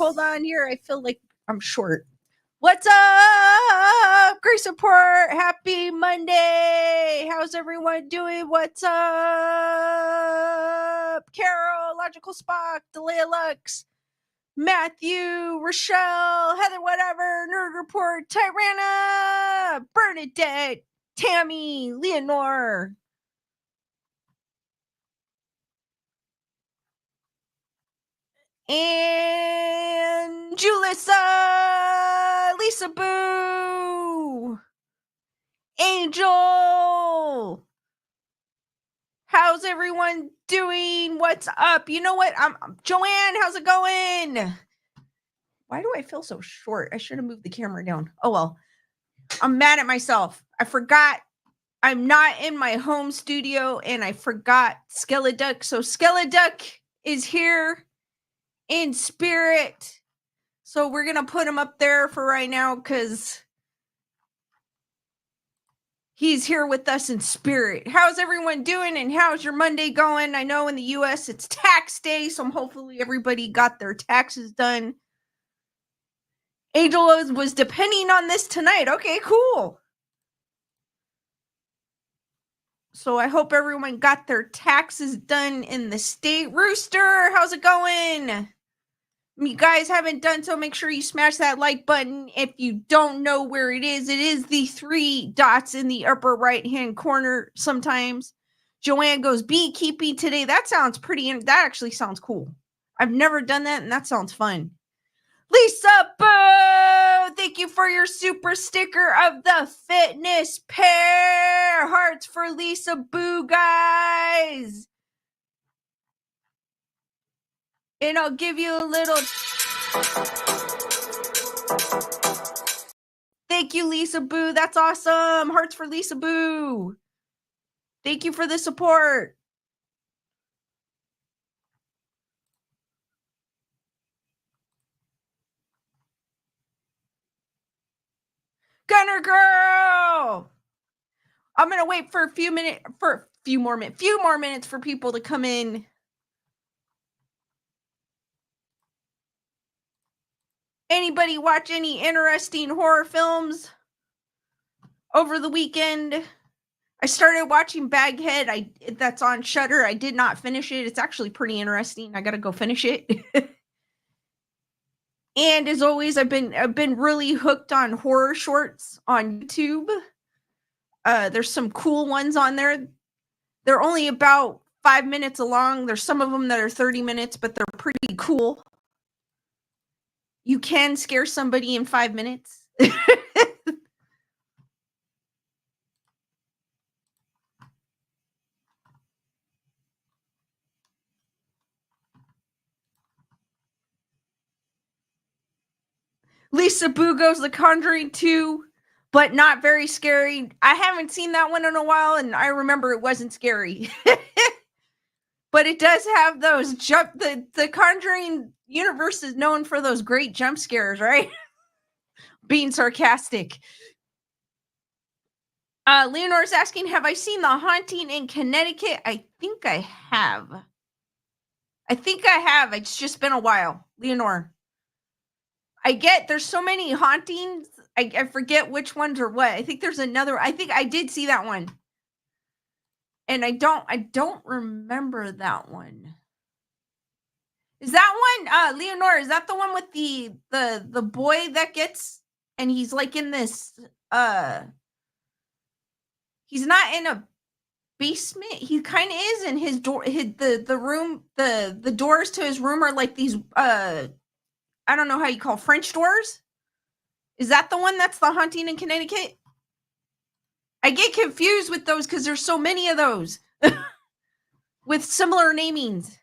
hold on here. I feel like I'm short. What's up, Grace Report? Happy Monday. How's everyone doing? What's up, Carol, Logical Spock, Delia Lux, Matthew, Rochelle, Heather, whatever, Nerd Report, Tyrana, Bernadette, Tammy, Leonore, and Julissa, Lisa Boo, Angel. How's everyone doing? What's up? You know what? I'm Joanne. How's it going? Why do I feel so short? I should have moved the camera down. Oh well. I'm mad at myself. I forgot I'm not in my home studio and I forgot Skeleduck. So Skeleduck is here in spirit. So we're going to put him up there for right now because he's here with us in spirit. How's everyone doing and how's your Monday going? I know in the US it's tax day, so hopefully everybody got their taxes done. Angel was depending on this tonight. Okay, cool. So I hope everyone got their taxes done in the state. Rooster, how's it going? If you guys haven't done so, make sure you smash that like button. If you don't know where it is the 3 dots in the upper right-hand corner sometimes. Joanne goes beekeeping today. That sounds that actually sounds cool. I've never done that, and that sounds fun. Lisa Boo, thank you for your super sticker of the fitness pair. Hearts for Lisa Boo, guys. And I'll give you a little. Thank you, Lisa Boo. That's awesome. Hearts for Lisa Boo. Thank you for the support. Gunner girl. I'm gonna wait for a few more minutes for people to come in. Anybody watch any interesting horror films over the weekend? I started watching Baghead. That's on Shudder. I did not finish it. It's actually pretty interesting. I gotta go finish it. And as always, I've been really hooked on horror shorts on YouTube. There's some cool ones on there. They're only about 5 minutes long. There's some of them that are 30 minutes, but they're pretty cool. You can scare somebody in 5 minutes. Lisa Boo goes The Conjuring 2, but not very scary. I haven't seen that one in a while, and I remember it wasn't scary. But it does have those the Conjuring universe is known for those great jump scares, right? Being sarcastic. Leonore's asking, have I seen The Haunting in Connecticut? I think I have. It's just been a while. Leonore. There's so many hauntings. I forget which ones are what. I think there's another. I think I did see that one. And I don't remember that one. Is that one, Leonore, is that the one with the boy that gets, and he's like in this, he's not in a basement. He kind of is in his door, the room, the doors to his room are like these, I don't know how you call French doors. Is that the one that's The Haunting in Connecticut? I get confused with those because there's so many of those with similar namings.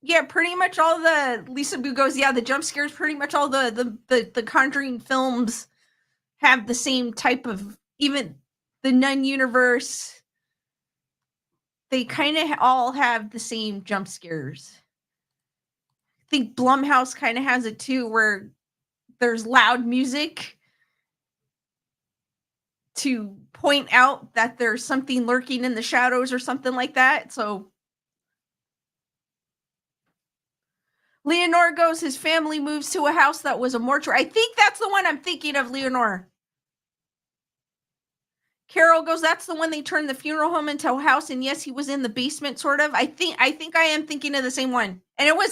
Yeah, pretty much all the Lisa Boo goes, the jump scares, pretty much all the Conjuring films have the same type of, even the Nun universe, they kind of all have the same jump scares. I think Blumhouse kind of has it too, where there's loud music to point out that there's something lurking in the shadows or something like that. So Leonore goes, his family moves to a house that was a mortuary. I think that's the one I'm thinking of, Leonore. Carol goes, that's the one they turned the funeral home into a house, and yes, he was in the basement, sort of. I think I am thinking of the same one. And it was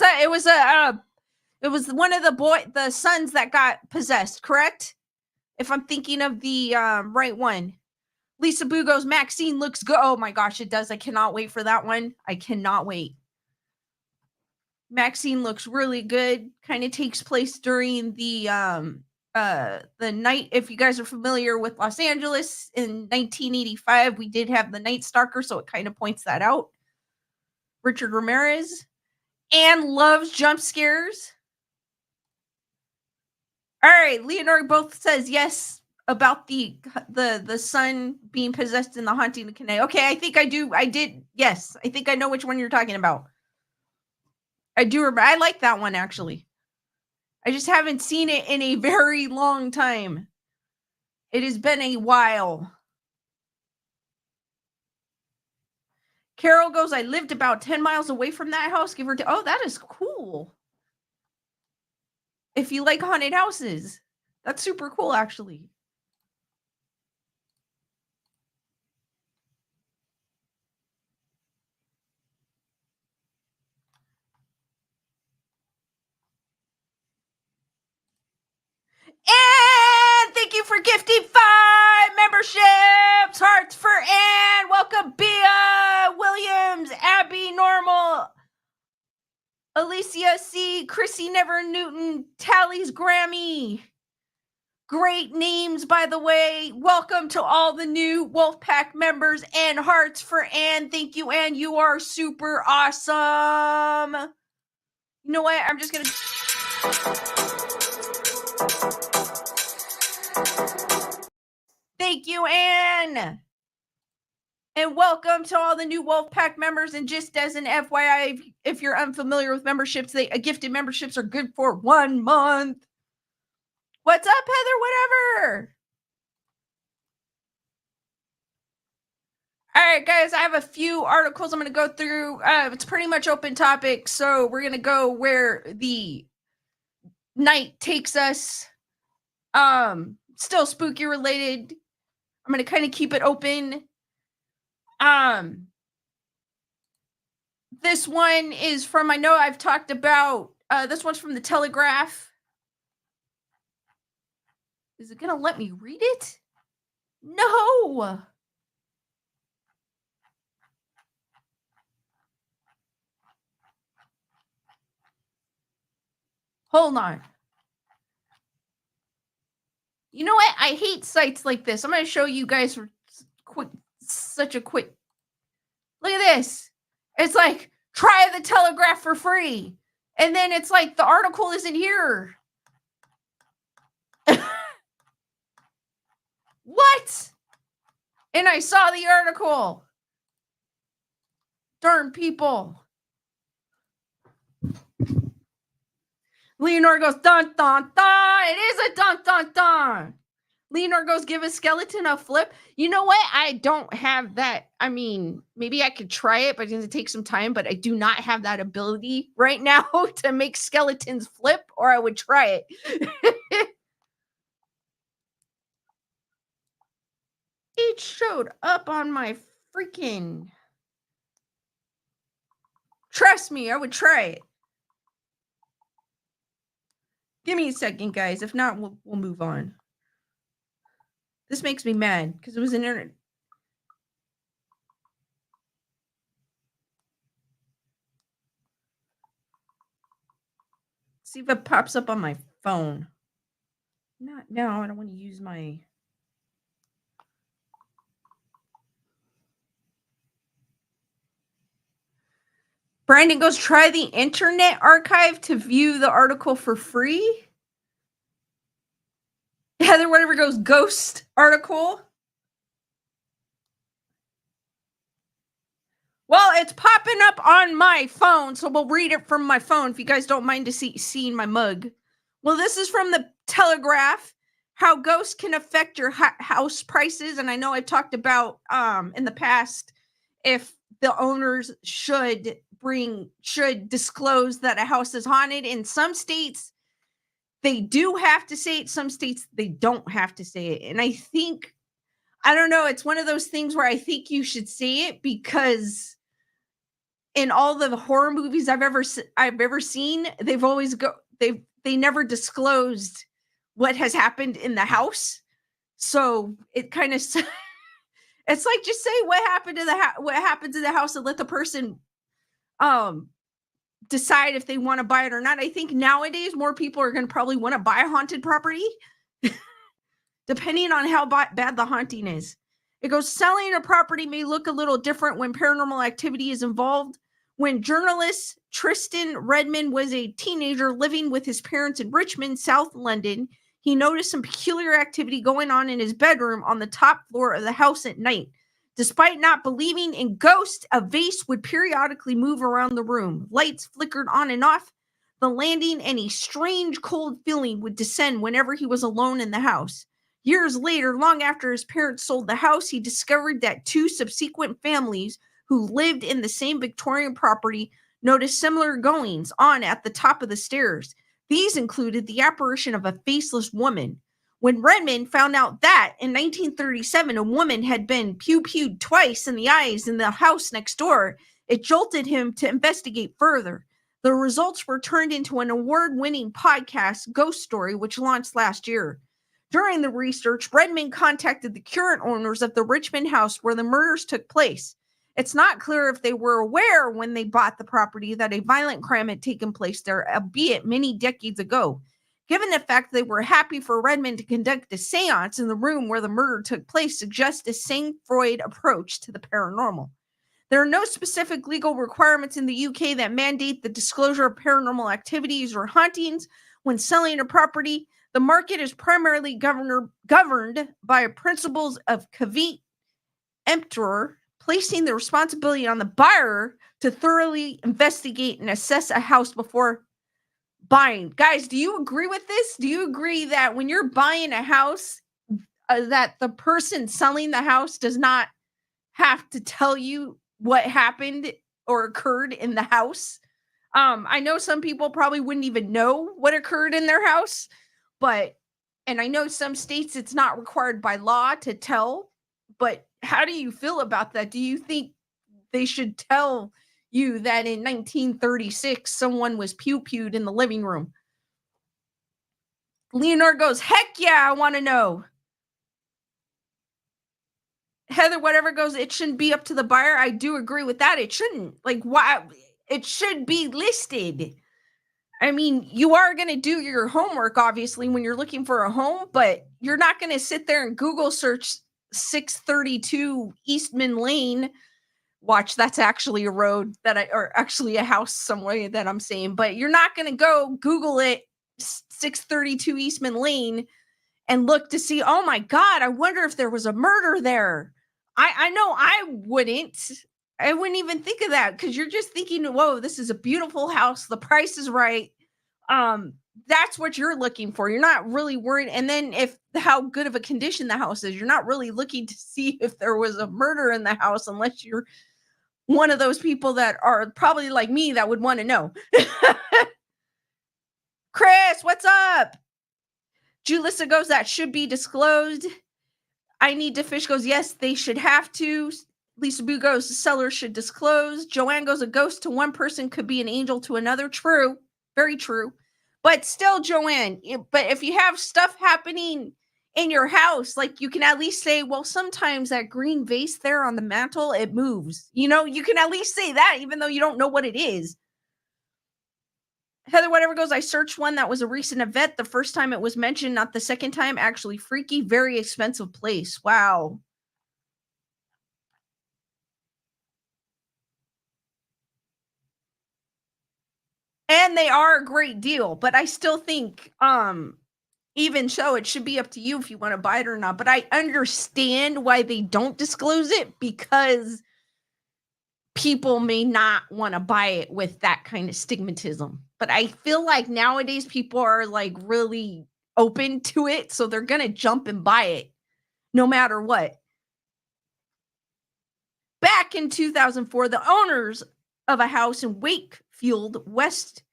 one of the sons that got possessed, correct? If I'm thinking of the right one. Lisa Boo goes, Maxine looks good. Oh my gosh, it does. I cannot wait for that one. I cannot wait. Maxine looks really good. Kind of takes place during the night. If you guys are familiar with Los Angeles in 1985, we did have the Night Stalker, so it kind of points that out. Richard Ramirez. Anne loves jump scares. All right, Leonore both says yes about the son being possessed in the Haunting of Connecticut. Okay, I think I did. Yes, I think I know which one you're talking about. I do remember. I like that one, actually. I just haven't seen it in a very long time. It has been a while. Carol goes, I lived about 10 miles away from that house. Give her to. Oh, that is cool. If you like haunted houses, that's super cool, actually. And thank you for gifting 5 memberships. Hearts for Anne. Welcome, Bia Williams, Abby Normal, Alicia C, Chrissy Never Newton, Tally's Grammy. Great names, by the way. Welcome to all the new Wolfpack members, and hearts for Anne. Thank you, Anne. You are super awesome. You know what? I'm just going to... Thank you, Anne. And welcome to all the new Wolfpack members. And just as an FYI, if you're unfamiliar with memberships, gifted memberships are good for 1 month. What's up, Heather? Whatever. All right, guys, I have a few articles I'm going to go through. It's pretty much open topics, so we're going to go where the night takes us. Still spooky related. I'm going to kind of keep it open. This one is from, I know I've talked about, this one's from the Telegraph. Is it going to let me read it? No. Hold on. You know what? I hate sites like this. I'm going to show you guys such a quick. Look at this. It's like, try the Telegraph for free. And then it's like, the article isn't here. What? And I saw the article. Darn people. Leonore goes, dun, dun, dun. It is a dun, dun, dun. Leonore goes, give a skeleton a flip. You know what? I don't have that. I mean, maybe I could try it, but it's going to take some time. But I do not have that ability right now to make skeletons flip, or I would try it. It showed up on my freaking... Trust me, I would try it. Give me a second, guys. If not, we'll move on. This makes me mad because it was an internet. See if it pops up on my phone. Not now. I don't want to use my... Brandon goes, try the Internet Archive to view the article for free. Heather, whatever goes, ghost article. Well, it's popping up on my phone, so we'll read it from my phone if you guys don't mind to seeing my mug. Well, this is from the Telegraph, how ghosts can affect your house prices. And I know I've talked about in the past, if the owners should disclose that a house is haunted. In some states, they do have to say it. Some states, they don't have to say it. And I don't know, it's one of those things where I think you should say it because in all the horror movies I've ever seen, they never disclosed what has happened in the house. So it kind of it's like, just say what happened to what happened to the house and let the person decide if they want to buy it or not. I think nowadays more people are going to probably want to buy a haunted property depending on how bad the haunting is. It goes, selling a property may look a little different when paranormal activity is involved. When journalist Tristan Redmond was a teenager living with his parents in Richmond, South London, he noticed some peculiar activity going on in his bedroom on the top floor of the house at night. Despite not believing in ghosts, a vase would periodically move around the room. Lights flickered on and off the landing, and a strange cold feeling would descend whenever he was alone in the house. Years later, long after his parents sold the house, he discovered that two subsequent families who lived in the same Victorian property noticed similar goings on at the top of the stairs. These included the apparition of a faceless woman. When Redmond found out that in 1937 a woman had been pew-pewed twice in the eyes in the house next door, it jolted him to investigate further. The results were turned into an award-winning podcast, Ghost Story, which launched last year. During the research, Redmond contacted the current owners of the Richmond house where the murders took place. It's not clear if they were aware when they bought the property that a violent crime had taken place there, albeit many decades ago. Given the fact they were happy for Redmond to conduct a seance in the room where the murder took place suggests a sang-froid approach to the paranormal. There are no specific legal requirements in the UK that mandate the disclosure of paranormal activities or hauntings when selling a property. The market is primarily governed by principles of caveat emptor, placing the responsibility on the buyer to thoroughly investigate and assess a house before buying. Guys, do you agree with this? Do you agree that when you're buying a house, that the person selling the house does not have to tell you what happened or occurred in the house? I know some people probably wouldn't even know what occurred in their house, and I know some states it's not required by law to tell, but how do you feel about that? Do you think they should tell you that in 1936 someone was pew-pewed in the living room? Leonard goes, heck yeah, I want to know. Heather, whatever goes, it shouldn't be up to the buyer. I do agree with that. It shouldn't. Like, why? It should be listed. I mean, you are going to do your homework, obviously, when you're looking for a home, but you're not going to sit there and Google search 632 Eastman Lane. Watch, that's actually a road or actually a house somewhere that I'm saying, but you're not going to go Google it, 632 Eastman Lane, and look to see, oh my God, I wonder if there was a murder there. I know I wouldn't even think of that because you're just thinking, whoa, this is a beautiful house. The price is right. That's what you're looking for. You're not really worried. And then how good of a condition the house is, you're not really looking to see if there was a murder in the house, unless you're one of those people that are probably like me that would want to know. Chris, what's up? Julissa goes, that should be disclosed. I Need to Fish goes, yes, they should have to. Lisa Boo goes, the seller should disclose. Joanne goes, a ghost to one person could be an angel to another. True. Very true. But still, Joanne, but if you have stuff happening in your house, like, you can at least say, well, sometimes that green vase there on the mantle, it moves. You know, you can at least say that, even though you don't know what it is. Heather, whatever goes, I searched one that was a recent event. The first time it was mentioned, not the second time. Actually freaky, very expensive place. Wow. And they are a great deal, but I still think, even so, it should be up to you if you want to buy it or not. But I understand why they don't disclose it, because people may not want to buy it with that kind of stigmatism. But I feel like nowadays people are like really open to it, so they're going to jump and buy it no matter what. Back in 2004, the owners of a house in Wakefield, West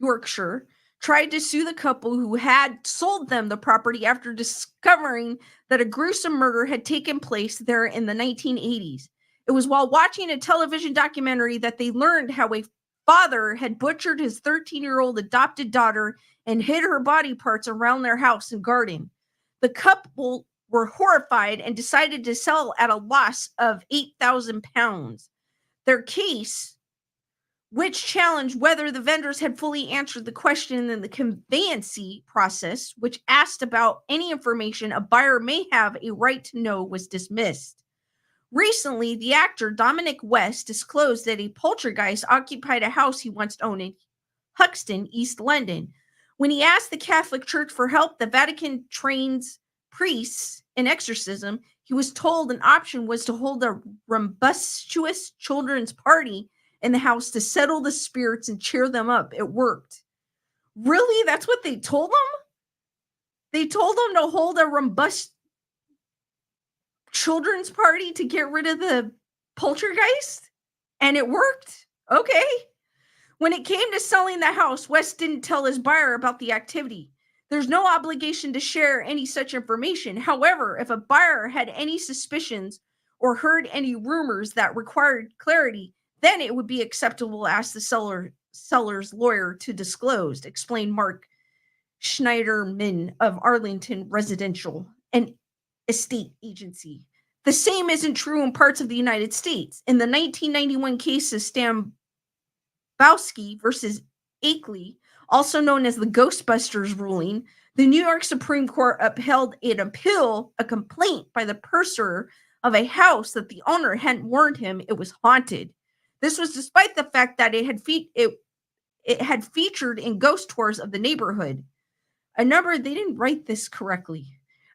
Yorkshire, tried to sue the couple who had sold them the property after discovering that a gruesome murder had taken place there in the 1980s. It was while watching a television documentary that they learned how a father had butchered his 13-year-old adopted daughter and hid her body parts around their house and garden. The couple were horrified and decided to sell at a loss of £8,000. Their case, which challenged whether the vendors had fully answered the question in the conveyancing process, which asked about any information a buyer may have a right to know, was dismissed. Recently, the actor Dominic West disclosed that a poltergeist occupied a house he once owned in Huxton, East London. When he asked the Catholic Church for help, the Vatican trains priests in exorcism, he was told an option was to hold a rumbustious children's party in the house to settle the spirits and cheer them up. It worked. Really? That's what they told him? They told him to hold a robust children's party to get rid of the poltergeist? And it worked? Okay. When it came to selling the house, West didn't tell his buyer about the activity. There's no obligation to share any such information. However, if a buyer had any suspicions or heard any rumors that required clarity, then it would be acceptable to ask the seller's lawyer to disclose, explained Mark Schneiderman of Arlington Residential, an estate agency. The same isn't true in parts of the United States. In the 1991 case of Stambowski versus Akeley, also known as the Ghostbusters ruling, the New York Supreme Court upheld a complaint by the purchaser of a house that the owner hadn't warned him it was haunted. This was despite the fact that it had featured in ghost tours of the neighborhood. They didn't write this correctly.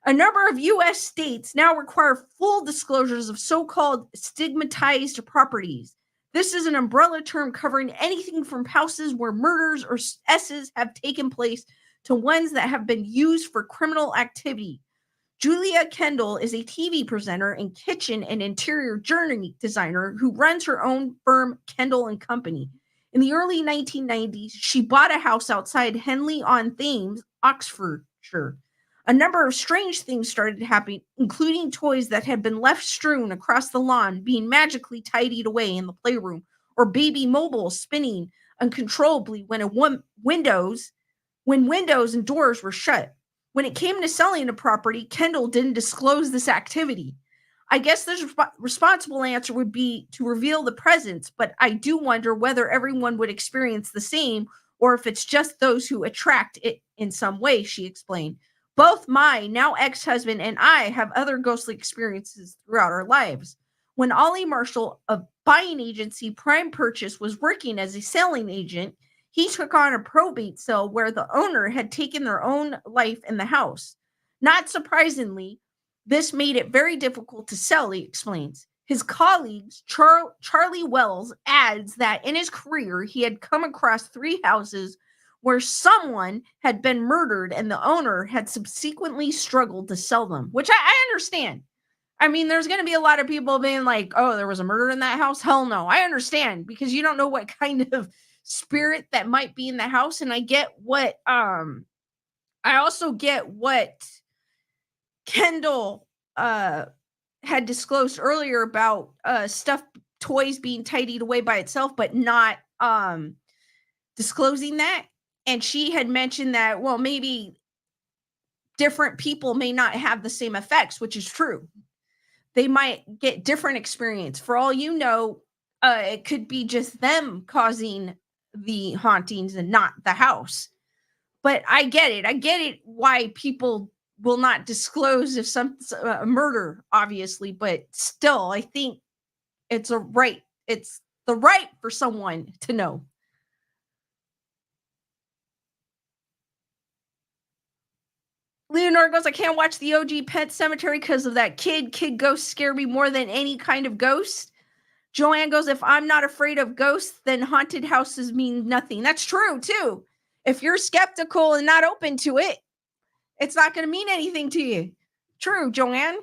A number of U.S. states now require full disclosures of so-called stigmatized properties. This is an umbrella term covering anything from houses where murders or S's have taken place to ones that have been used for criminal activity. Julia Kendall is a TV presenter and kitchen and interior journey designer who runs her own firm, Kendall and Company. In the early 1990s, she bought a house outside Henley-on-Thames, Oxfordshire. A number of strange things started happening, including toys that had been left strewn across the lawn being magically tidied away in the playroom, or baby mobiles spinning uncontrollably when windows and doors were shut. When it came to selling a property, Kendall didn't disclose this activity. I guess the responsible answer would be to reveal the presence, but I do wonder whether everyone would experience the same or if it's just those who attract it in some way, she explained. Both my now ex-husband and I have other ghostly experiences throughout our lives. When Ollie Marshall of buying agency Prime Purchase was working as a selling agent, he took on a probate sale where the owner had taken their own life in the house. Not surprisingly, this made it very difficult to sell, he explains. His colleagues, Charlie Wells, adds that in his career, he had come across 3 houses where someone had been murdered and the owner had subsequently struggled to sell them, which I understand. I mean, there's going to be a lot of people being like, oh, there was a murder in that house. Hell no. I understand because you don't know what kind of spirit that might be in the house. And I also get what Kendall had disclosed earlier about toys being tidied away by itself, but not disclosing that. And she had mentioned that, well, maybe different people may not have the same effects, which is true. They might get different experience. For all you know, it could be just them causing the hauntings and not the house. But I get it. I get it why people will not disclose if a murder, obviously, but still, I think it's the right for someone to know. Leonore goes, I can't watch the OG Pet Cemetery because of that kid. Kid ghosts scare me more than any kind of ghost. Joanne goes, if I'm not afraid of ghosts, then haunted houses mean nothing. That's true, too. If you're skeptical and not open to it, it's not going to mean anything to you. True, Joanne.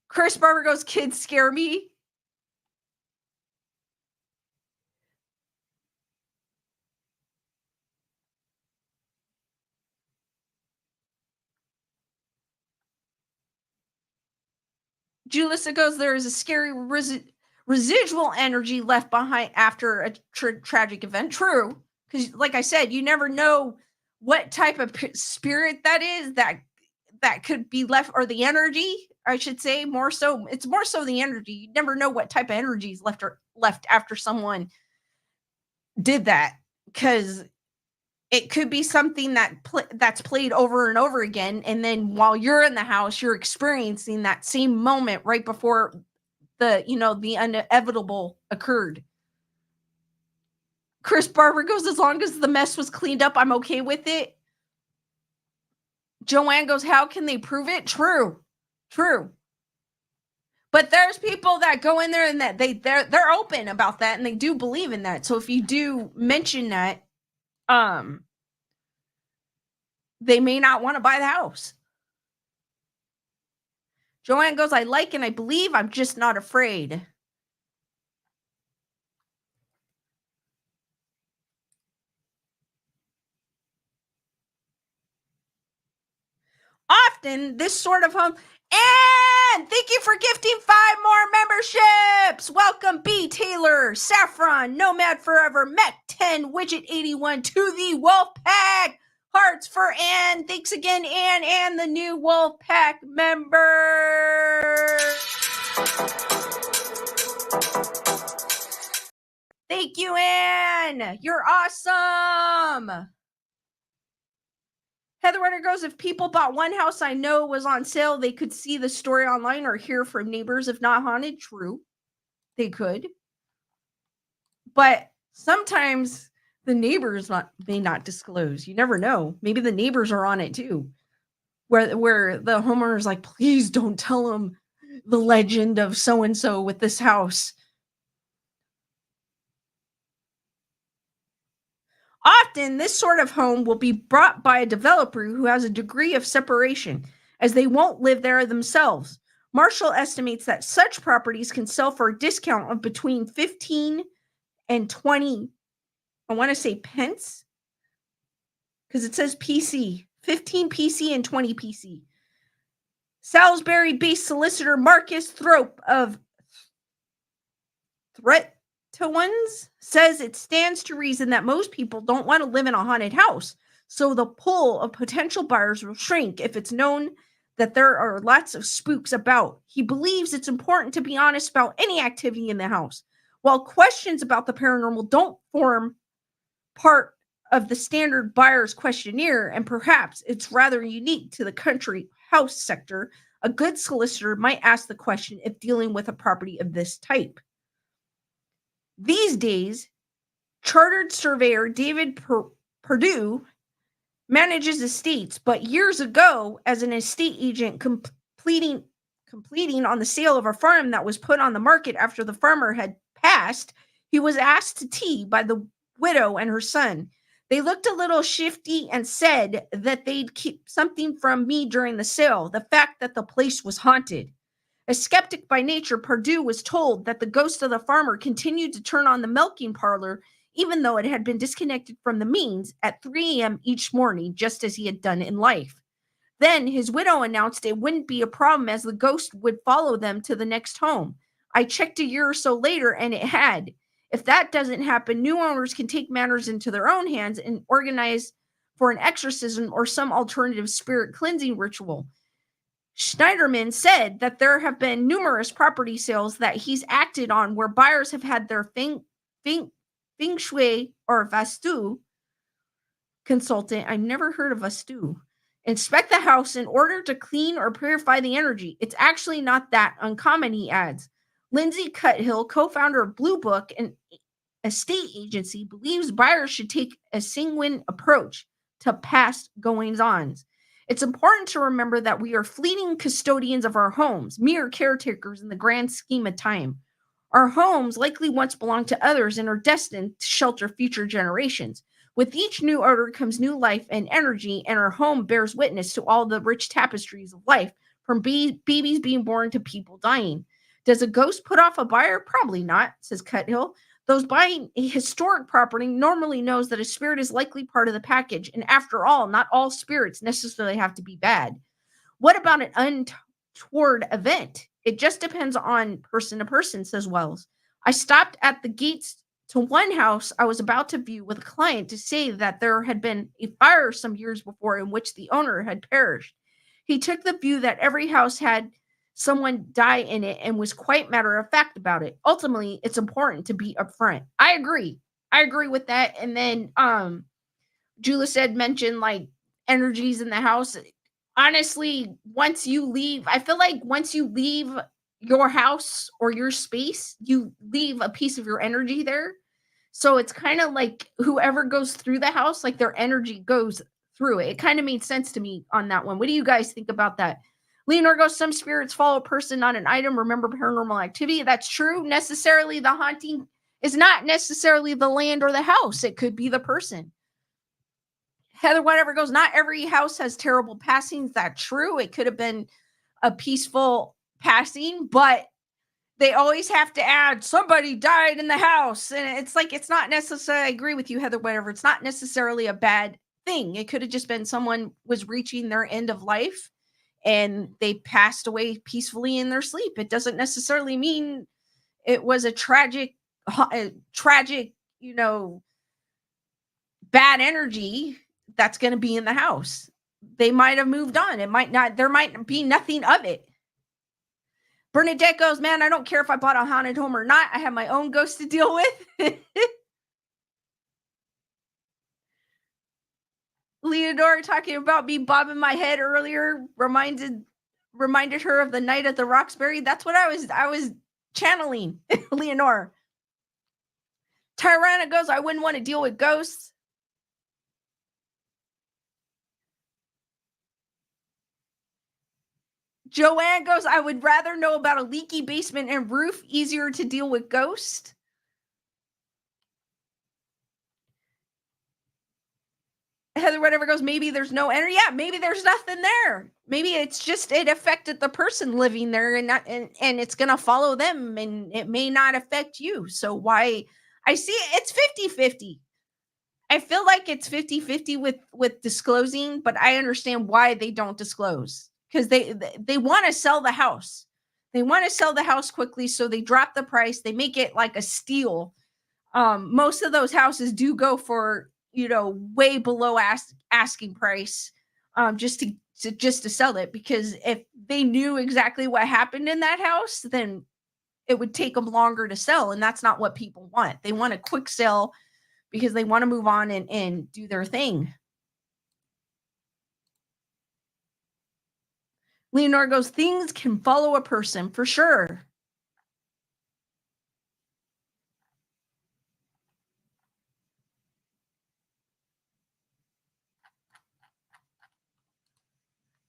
Chris Barber goes, kids scare me. Julissa goes, there is a scary residual energy left behind after a tragic event. True. Because, like I said, you never know what type of spirit that is that could be left, or the energy, I should say, more so. It's more so the energy. You never know what type of energy is left after someone did that, because it could be something that's played over and over again, and then while you're in the house, you're experiencing that same moment right before the inevitable occurred. Chris Barber goes, as long as the mess was cleaned up, I'm okay with it. Joanne goes, how can they prove it? True. But there's people that go in there and that they're open about that, and they do believe in that. So if you do mention that, they may not want to buy the house. Joanne goes, I like and I believe, I'm just not afraid. Often, this sort of home. And thank you for gifting 5 more memberships. Welcome, B. Taylor, Saffron, Nomad Forever, Mech 10, Widget 81 to the Wolf Pack. Hearts for Anne. Thanks again, Anne, and the new Wolf Pack member. Thank you, Anne. You're awesome. Heather Runner goes, if people bought one house I know was on sale, they could see the story online or hear from neighbors if not haunted. True. They could. But sometimes the neighbors may not disclose. You never know. Maybe the neighbors are on it too. Where the homeowner's like, please don't tell them the legend of so-and-so with this house. Often, this sort of home will be bought by a developer who has a degree of separation, as they won't live there themselves. Marshall estimates that such properties can sell for a discount of between 15 and 20, I want to say pence, because it says PC, 15 PC and 20 PC. Salisbury-based solicitor Marcus Thrope of Threat to Ones says it stands to reason that most people don't want to live in a haunted house, so the pool of potential buyers will shrink if it's known that there are lots of spooks about. He believes it's important to be honest about any activity in the house. While questions about the paranormal don't form part of the standard buyer's questionnaire, and perhaps it's rather unique to the country house sector, a good solicitor might ask the question if dealing with a property of this type. These days, chartered surveyor David Perdue manages estates, but years ago, as an estate agent completing on the sale of a farm that was put on the market after the farmer had passed, he was asked to tea by the widow and her son. They looked a little shifty and said that they'd keep something from me during the sale, the fact that the place was haunted. A skeptic by nature, Perdue was told that the ghost of the farmer continued to turn on the milking parlor even though it had been disconnected from the means at 3 a.m. each morning, just as he had done in life. Then his widow announced it wouldn't be a problem as the ghost would follow them to the next home. I checked a year or so later and it had. If that doesn't happen, new owners can take matters into their own hands and organize for an exorcism or some alternative spirit cleansing ritual. Schneiderman said that there have been numerous property sales that he's acted on where buyers have had their feng shui or vastu consultant, I've never heard of vastu, inspect the house in order to clean or purify the energy. It's actually not that uncommon, he adds. Lindsay Cuthill, co-founder of Blue Book, an estate agency, believes buyers should take a sanguine approach to past goings-ons. It's important to remember that we are fleeting custodians of our homes, mere caretakers in the grand scheme of time. Our homes likely once belonged to others and are destined to shelter future generations. With each new odor comes new life and energy, and our home bears witness to all the rich tapestries of life from babies being born to people dying. Does a ghost put off a buyer? Probably not, says Cuthill. Those buying a historic property normally knows that a spirit is likely part of the package. And after all, not all spirits necessarily have to be bad. What about an untoward event? It just depends on person to person, says Wells. I stopped at the gates to one house I was about to view with a client to say that there had been a fire some years before in which the owner had perished. He took the view that every house had someone die in it and was quite matter of fact about it. Ultimately, it's important to be upfront. I agree. I agree with that. And then Julia said mentioned like energies in the house. Honestly, once you leave, I feel like once you leave your house or your space, you leave a piece of your energy there. So it's kind of like whoever goes through the house, like their energy goes through it. It kind of made sense to me on that one. What do you guys think about that? Leonor goes, some spirits follow a person, not an item. Remember paranormal activity. That's true. Necessarily, the haunting is not necessarily the land or the house. It could be the person. Heather, whatever goes, not every house has terrible passings. That's true. It could have been a peaceful passing, but they always have to add somebody died in the house. And it's like, it's not necessarily, I agree with you, Heather, whatever. It's not necessarily a bad thing. It could have just been someone was reaching their end of life and they passed away peacefully in their sleep. It doesn't necessarily mean it was a tragic, bad energy that's going to be in the house. They might have moved on. It might not, there might be nothing of it. Bernadette goes, man, I don't care if I bought a haunted home or not. I have my own ghost to deal with. Leonora talking about me bobbing my head earlier reminded her of the night at the Roxbury. That's what I was channeling, Leonora. Tyrana goes, I wouldn't want to deal with ghosts. Joanne goes, I would rather know about a leaky basement and roof, easier to deal with ghosts. Heather, whatever goes, maybe there's no energy. Yeah, maybe there's nothing there. Maybe it's just it affected the person living there and it's gonna follow them and it may not affect you. So why I see it's 50-50. I feel like it's 50-50 with disclosing, but I understand why they don't disclose. Because they want to sell the house. They want to sell the house quickly, so they drop the price. They make it like a steal. Most of those houses do go for way below asking price, just to sell it. Because if they knew exactly what happened in that house, then it would take them longer to sell, and that's not what people want. They want a quick sell because they want to move on and do their thing. Leonor goes, things can follow a person for sure.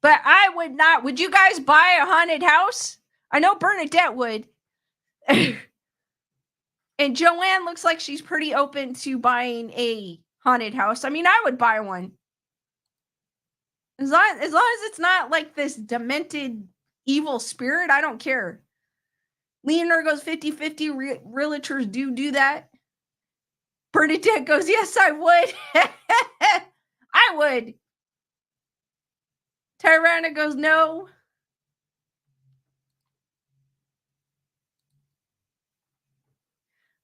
But I would not. Would you guys buy a haunted house? I know Bernadette would. And Joanne looks like she's pretty open to buying a haunted house. I mean, I would buy one. As long as it's not like this demented evil spirit, I don't care. Leonor goes 50-50. Realtors do that. Bernadette goes, yes, I would. I would. Tyrana goes, no.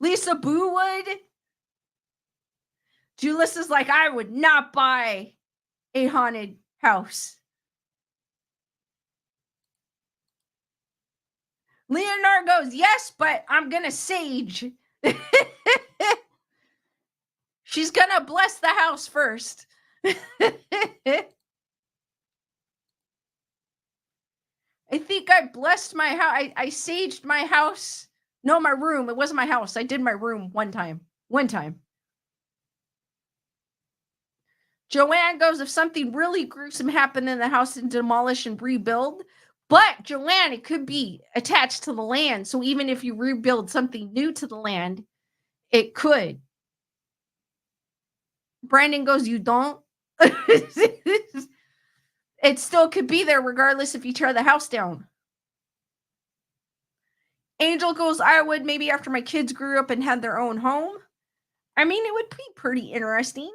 Lisa Boo would. Julius is like, I would not buy a haunted house. Leonor goes, yes, but I'm going to sage. She's going to bless the house first. I think I blessed my house. I saged my house. No, my room. It wasn't my house. I did my room one time. Joanne goes, if something really gruesome happened in the house and demolish and rebuild. But Joanne, it could be attached to the land. So even if you rebuild something new to the land, it could. Brandon goes, you don't? It still could be there regardless if you tear the house down. Angel goes, I would maybe after my kids grew up and had their own home. I mean, it would be pretty interesting.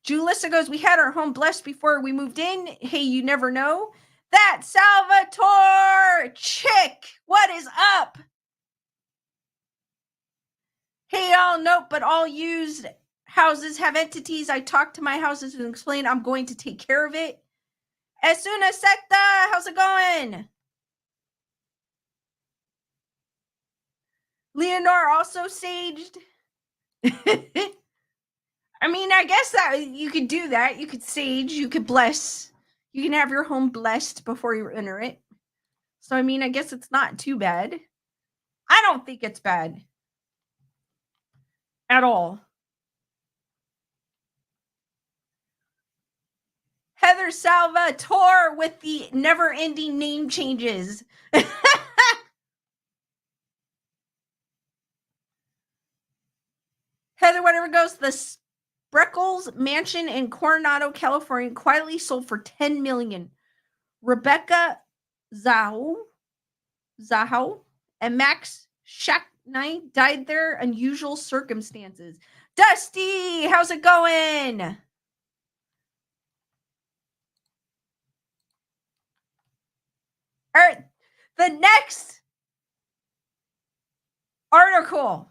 Julissa goes, we had our home blessed before we moved in. Hey, you never know. That Salvatore chick, what is up? Hey, y'all, nope, but all used houses have entities. I talked to my houses and explained I'm going to take care of it. As soon as Secta, how's it going? Leonore also saged. I mean, I guess that you could do that. You could sage, you could bless. You can have your home blessed before you enter it. So, I mean, I guess it's not too bad. I don't think it's bad. At all. Heather Salvatore with the never-ending name changes. Heather, whatever goes, the Spreckles mansion in Coronado, California, quietly sold for $10 million. Rebecca Zaho and Max Shacknight died there unusual circumstances. Dusty, how's it going? All right, the next article.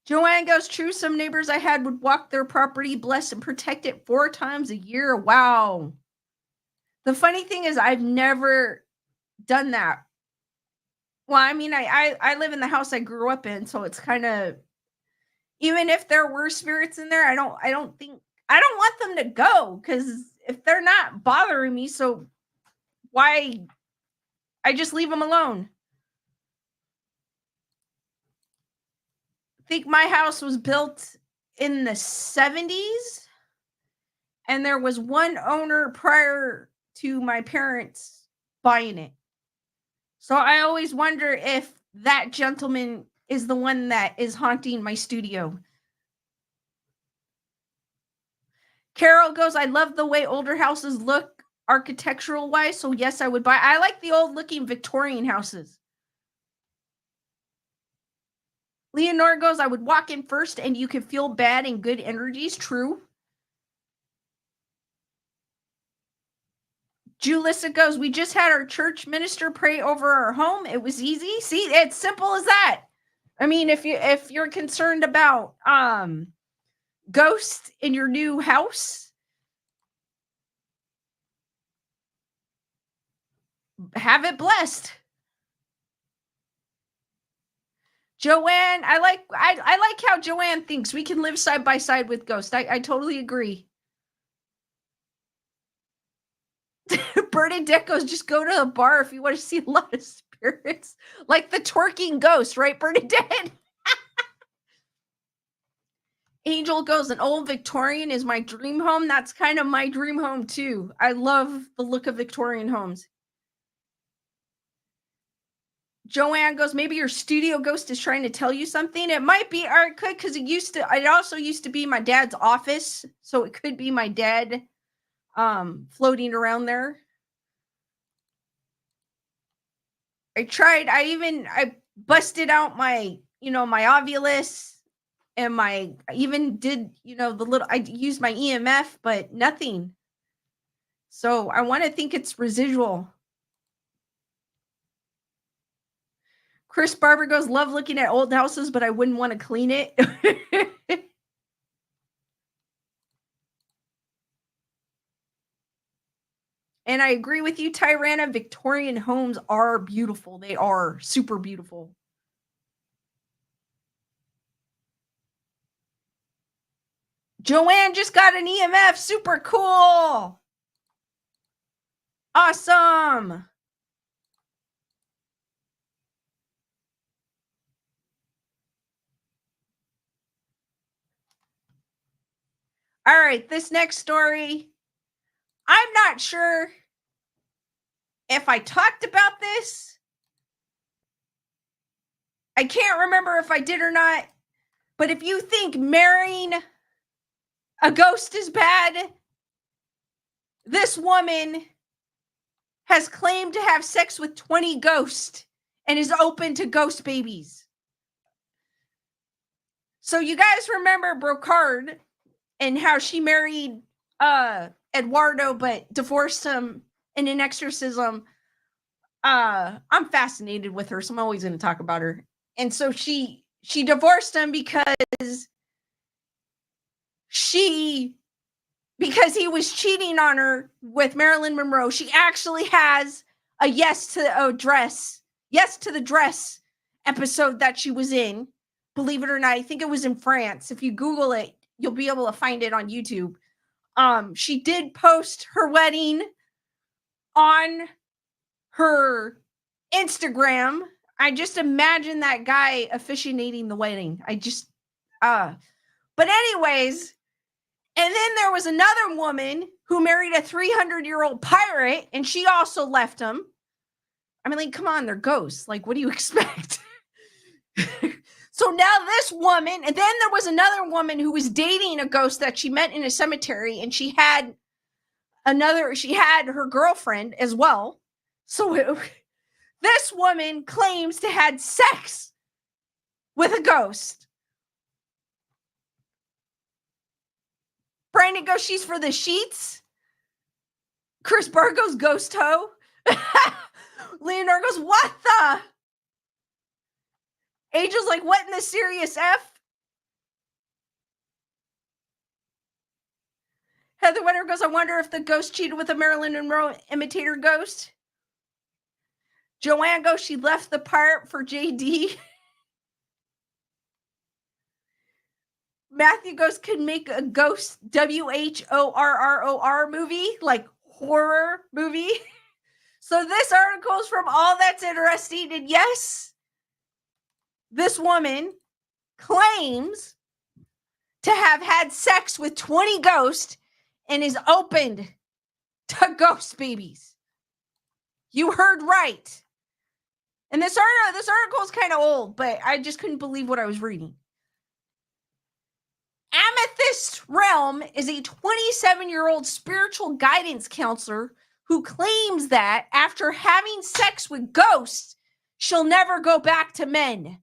Joanne goes, true, some neighbors I had would walk their property, bless and protect it 4 times a year. Wow. The funny thing is I've never done that. Well, I mean, I live in the house I grew up in, so it's kind of, even if there were spirits in there, I don't want them to go, because if they're not bothering me, so why? I just leave them alone. I think my house was built in the 70s, and there was one owner prior to my parents buying it. So I always wonder if that gentleman is the one that is haunting my studio. Carol goes, I love the way older houses look architectural wise. So yes, I would buy. I like the old looking Victorian houses. Leonore goes, I would walk in first and you could feel bad and good energies. True. Julissa goes, we just had our church minister pray over our home. It was easy. See, it's simple as that. I mean, if you're concerned about ghosts in your new house, have it blessed. Joanne, I like how Joanne thinks we can live side by side with ghosts. I totally agree. Bernadette goes, just go to a bar if you want to see a lot of spirits. Like the twerking ghost, right, Bernadette? Angel goes, an old Victorian is my dream home. That's kind of my dream home, too. I love the look of Victorian homes. Joanne goes, maybe your studio ghost is trying to tell you something. It might be, or it could, because it also used to be my dad's office. So it could be my dad floating around there. I busted out my Ovilus, and I even did, I used my EMF, but nothing. So I want to think it's residual. Chris Barber goes, love looking at old houses, but I wouldn't want to clean it. And I agree with you, Tyrana. Victorian homes are beautiful. They are super beautiful. Joanne just got an EMF. Super cool. Awesome. All right, this next story, I'm not sure if I talked about this. I can't remember if I did or not. But if you think marrying A ghost is bad. This woman has claimed to have sex with 20 ghosts and is open to ghost babies. So you guys remember Brocard and how she married Eduardo but divorced him in an exorcism. I'm fascinated with her, so I'm always going to talk about her. And so she divorced him because he was cheating on her with Marilyn Monroe. She actually has a yes to the dress episode that she was in. Believe it or not, I think it was in France. If you Google it, you'll be able to find it on YouTube. She did post her wedding on her Instagram. I just imagine that guy officiating the wedding. But anyways, and then there was another woman who married a 300-year-old pirate, and she also left him. I mean, like, come on, they're ghosts. Like, what do you expect? So now this woman, and then there was another woman who was dating a ghost that she met in a cemetery, and she had her girlfriend as well. So this woman claims to had sex with a ghost. Brandon goes, she's for the sheets. Chris Burr goes, ghost hoe. Leonard goes, what the? Angel's like, what in the serious F? Heather Winter goes, I wonder if the ghost cheated with a Marilyn Monroe imitator ghost. Joanne goes, she left the part for JD. Matthew goes, could make a ghost WHORROR movie, like horror movie. So this article is from All That's Interesting. And yes, this woman claims to have had sex with 20 ghosts and is open to ghost babies. You heard right. And this article is kind of old, but I just couldn't believe what I was reading. Amethyst Realm is a 27-year-old spiritual guidance counselor who claims that after having sex with ghosts, she'll never go back to men.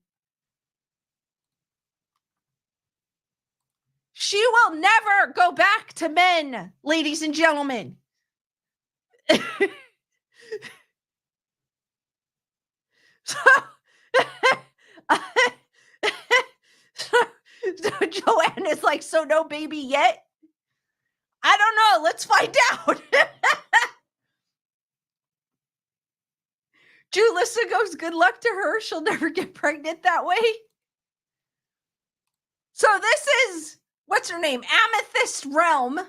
She will never go back to men, ladies and gentlemen. So Joanne is like, so no baby yet? I don't know. Let's find out. Julissa goes, good luck to her. She'll never get pregnant that way. So this is, what's her name? Amethyst Realm.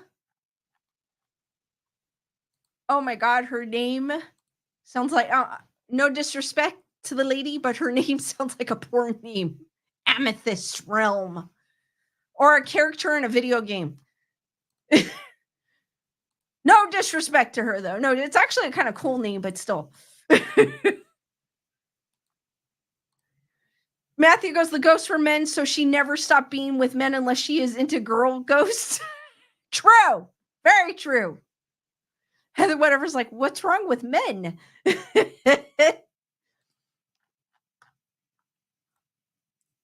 Oh my God, her name sounds like, no disrespect to the lady, but her name sounds like a porn name. Amethyst Realm. Or a character in a video game. No disrespect to her, though. No, it's actually a kind of cool name, but still. Matthew goes, the ghosts were men, so she never stopped being with men unless she is into girl ghosts. True. Very true. Heather whatever's like, what's wrong with men?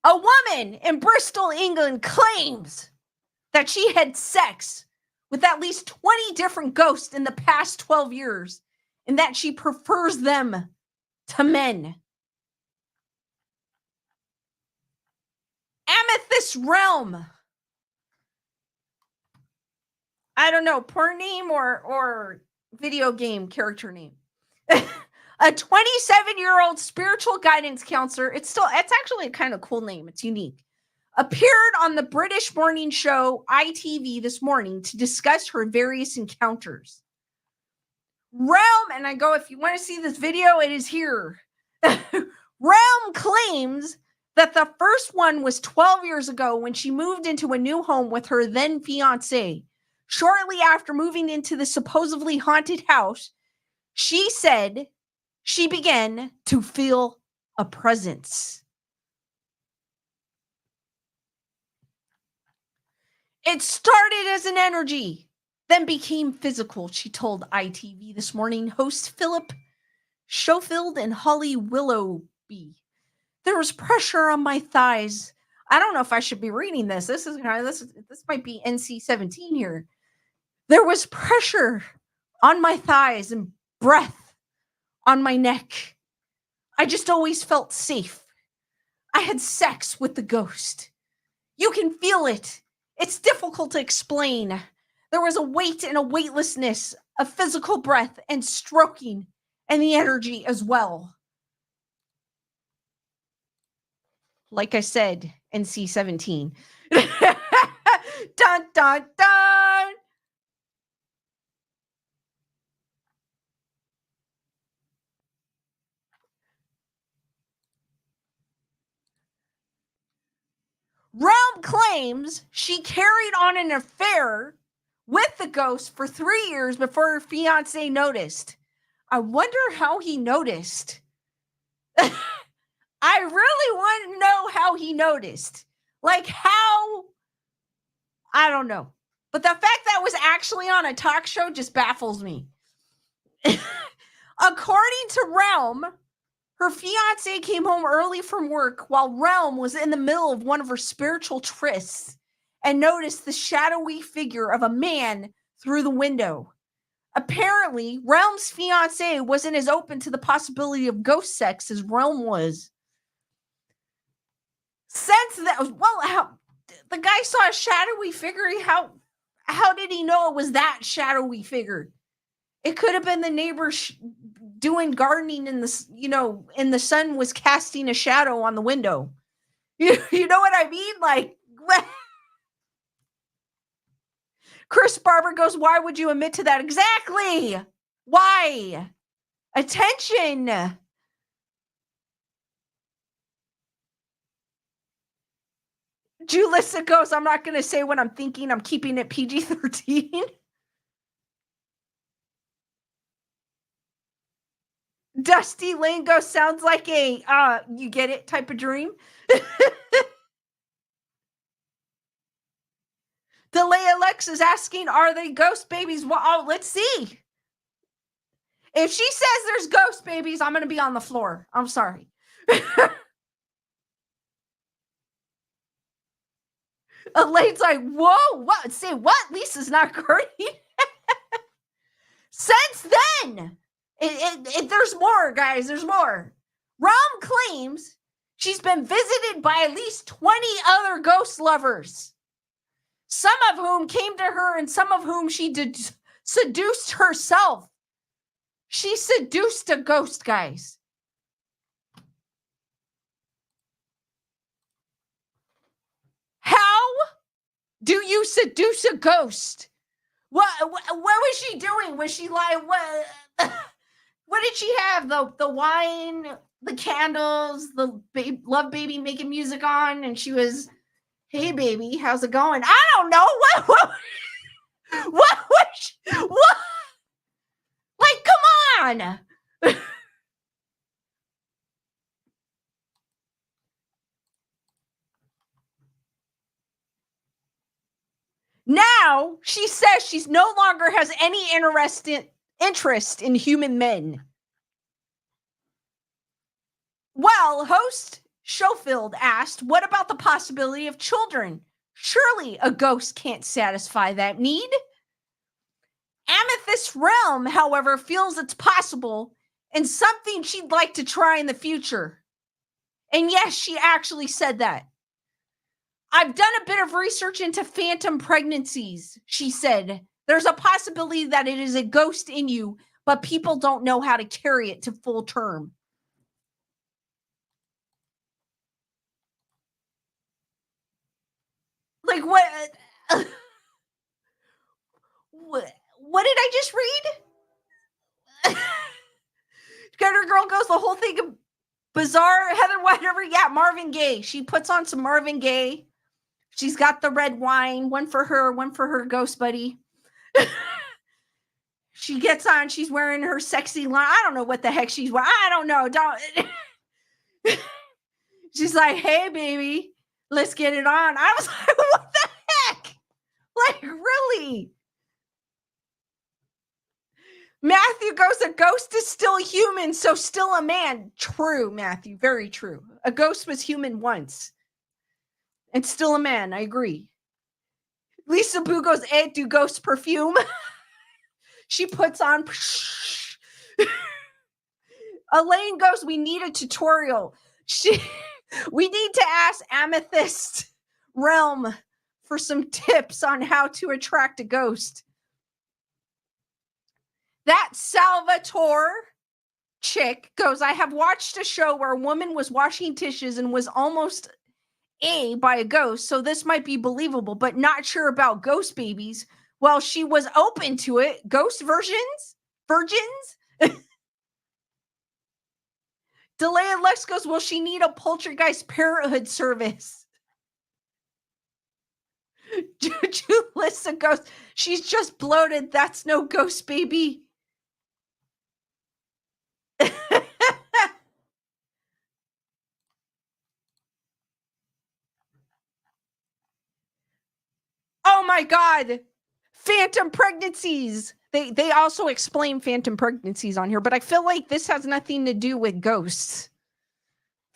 A woman in Bristol, England claims that she had sex with at least 20 different ghosts in the past 12 years and that she prefers them to men. Amethyst Realm. I don't know, porn name or video game character name. A 27-year-old spiritual guidance counselor. It's actually a kind of cool name. It's unique. Appeared on the British morning show ITV this morning to discuss her various encounters. Realm, and I go, if you want to see this video, it is here. Realm claims that the first one was 12 years ago when she moved into a new home with her then fiance. Shortly after moving into the supposedly haunted house, she said she began to feel a presence. It started as an energy, then became physical, she told ITV this morning. Host Philip Schofield and Holly Willoughby. There was pressure on my thighs. I don't know if I should be reading this. This might be NC-17 here. There was pressure on my thighs and breath on my neck. I just always felt safe. I had sex with the ghost. You can feel it. It's difficult to explain. There was a weight and a weightlessness, a physical breath and stroking, and the energy as well. Like I said, NC-17. Dun, dun, dun. Realm claims she carried on an affair with the ghost for 3 years before her fiance noticed. I wonder how he noticed. I really want to know how he noticed. Like how, I don't know. But the fact that was actually on a talk show just baffles me. According to Realm, her fiance came home early from work while Realm was in the middle of one of her spiritual trysts and noticed the shadowy figure of a man through the window. Apparently, Realm's fiance wasn't as open to the possibility of ghost sex as Realm was. Since that, how the guy saw a shadowy figure, how did he know it was that shadowy figure? It could have been the neighbor doing gardening in the, and the sun was casting a shadow on the window. You know what I mean? Like, Chris Barber goes, why would you admit to that? Exactly. Why? Attention. Julissa goes, I'm not going to say what I'm thinking. I'm keeping it PG-13. Dusty Lane goes, sounds like a, you get it type of dream. Delay Alex is asking, are they ghost babies? Well, let's see. If she says there's ghost babies, I'm going to be on the floor. I'm sorry. Elaine's like, whoa, what? Say what? Lisa's not great. Since then, there's more, guys. There's more. Rom claims she's been visited by at least 20 other ghost lovers, some of whom came to her and some of whom she seduced herself. She seduced a ghost, guys. How do you seduce a ghost? What was she doing? Was she like, what? What did she have? The wine, the candles, the love baby making music on, and she was, hey baby, how's it going? I don't know. What was she, what? Like, come on. Now she says she's no longer has any interest in human men. Well, host Schofield asked, what about the possibility of children? Surely a ghost can't satisfy that need. Amethyst Realm, however, feels it's possible and something she'd like to try in the future. And yes, she actually said that. I've done a bit of research into phantom pregnancies, she said. There's a possibility that it is a ghost in you, but people don't know how to carry it to full term. Like, what? What did I just read? Gutter Girl goes, the whole thing of bizarre. Heather Whiteover, yeah, Marvin Gaye. She puts on some Marvin Gaye. She's got the red wine, one for her ghost buddy. She gets on, she's wearing her sexy line. I don't know what the heck she's wearing. I don't know. She's like, hey, baby, let's get it on. I was like, what the heck? really. Matthew goes, a ghost is still human, so still a man. True, Matthew. Very true. A ghost was human once. And still a man. I agree. Lisa Boo goes, do ghost perfume. She puts on. Elaine goes, we need a tutorial. We need to ask Amethyst Realm for some tips on how to attract a ghost. That Salvatore chick goes, I have watched a show where a woman was washing dishes and was almost by a ghost, so this might be believable, but not sure about ghost babies. Well, she was open to it. Ghost virgins? Delay and Lex goes, will she need a poltergeist parenthood service? Julissa goes, she's just bloated. That's no ghost baby. Oh my God. Phantom pregnancies. They also explain phantom pregnancies on here, but I feel like this has nothing to do with ghosts.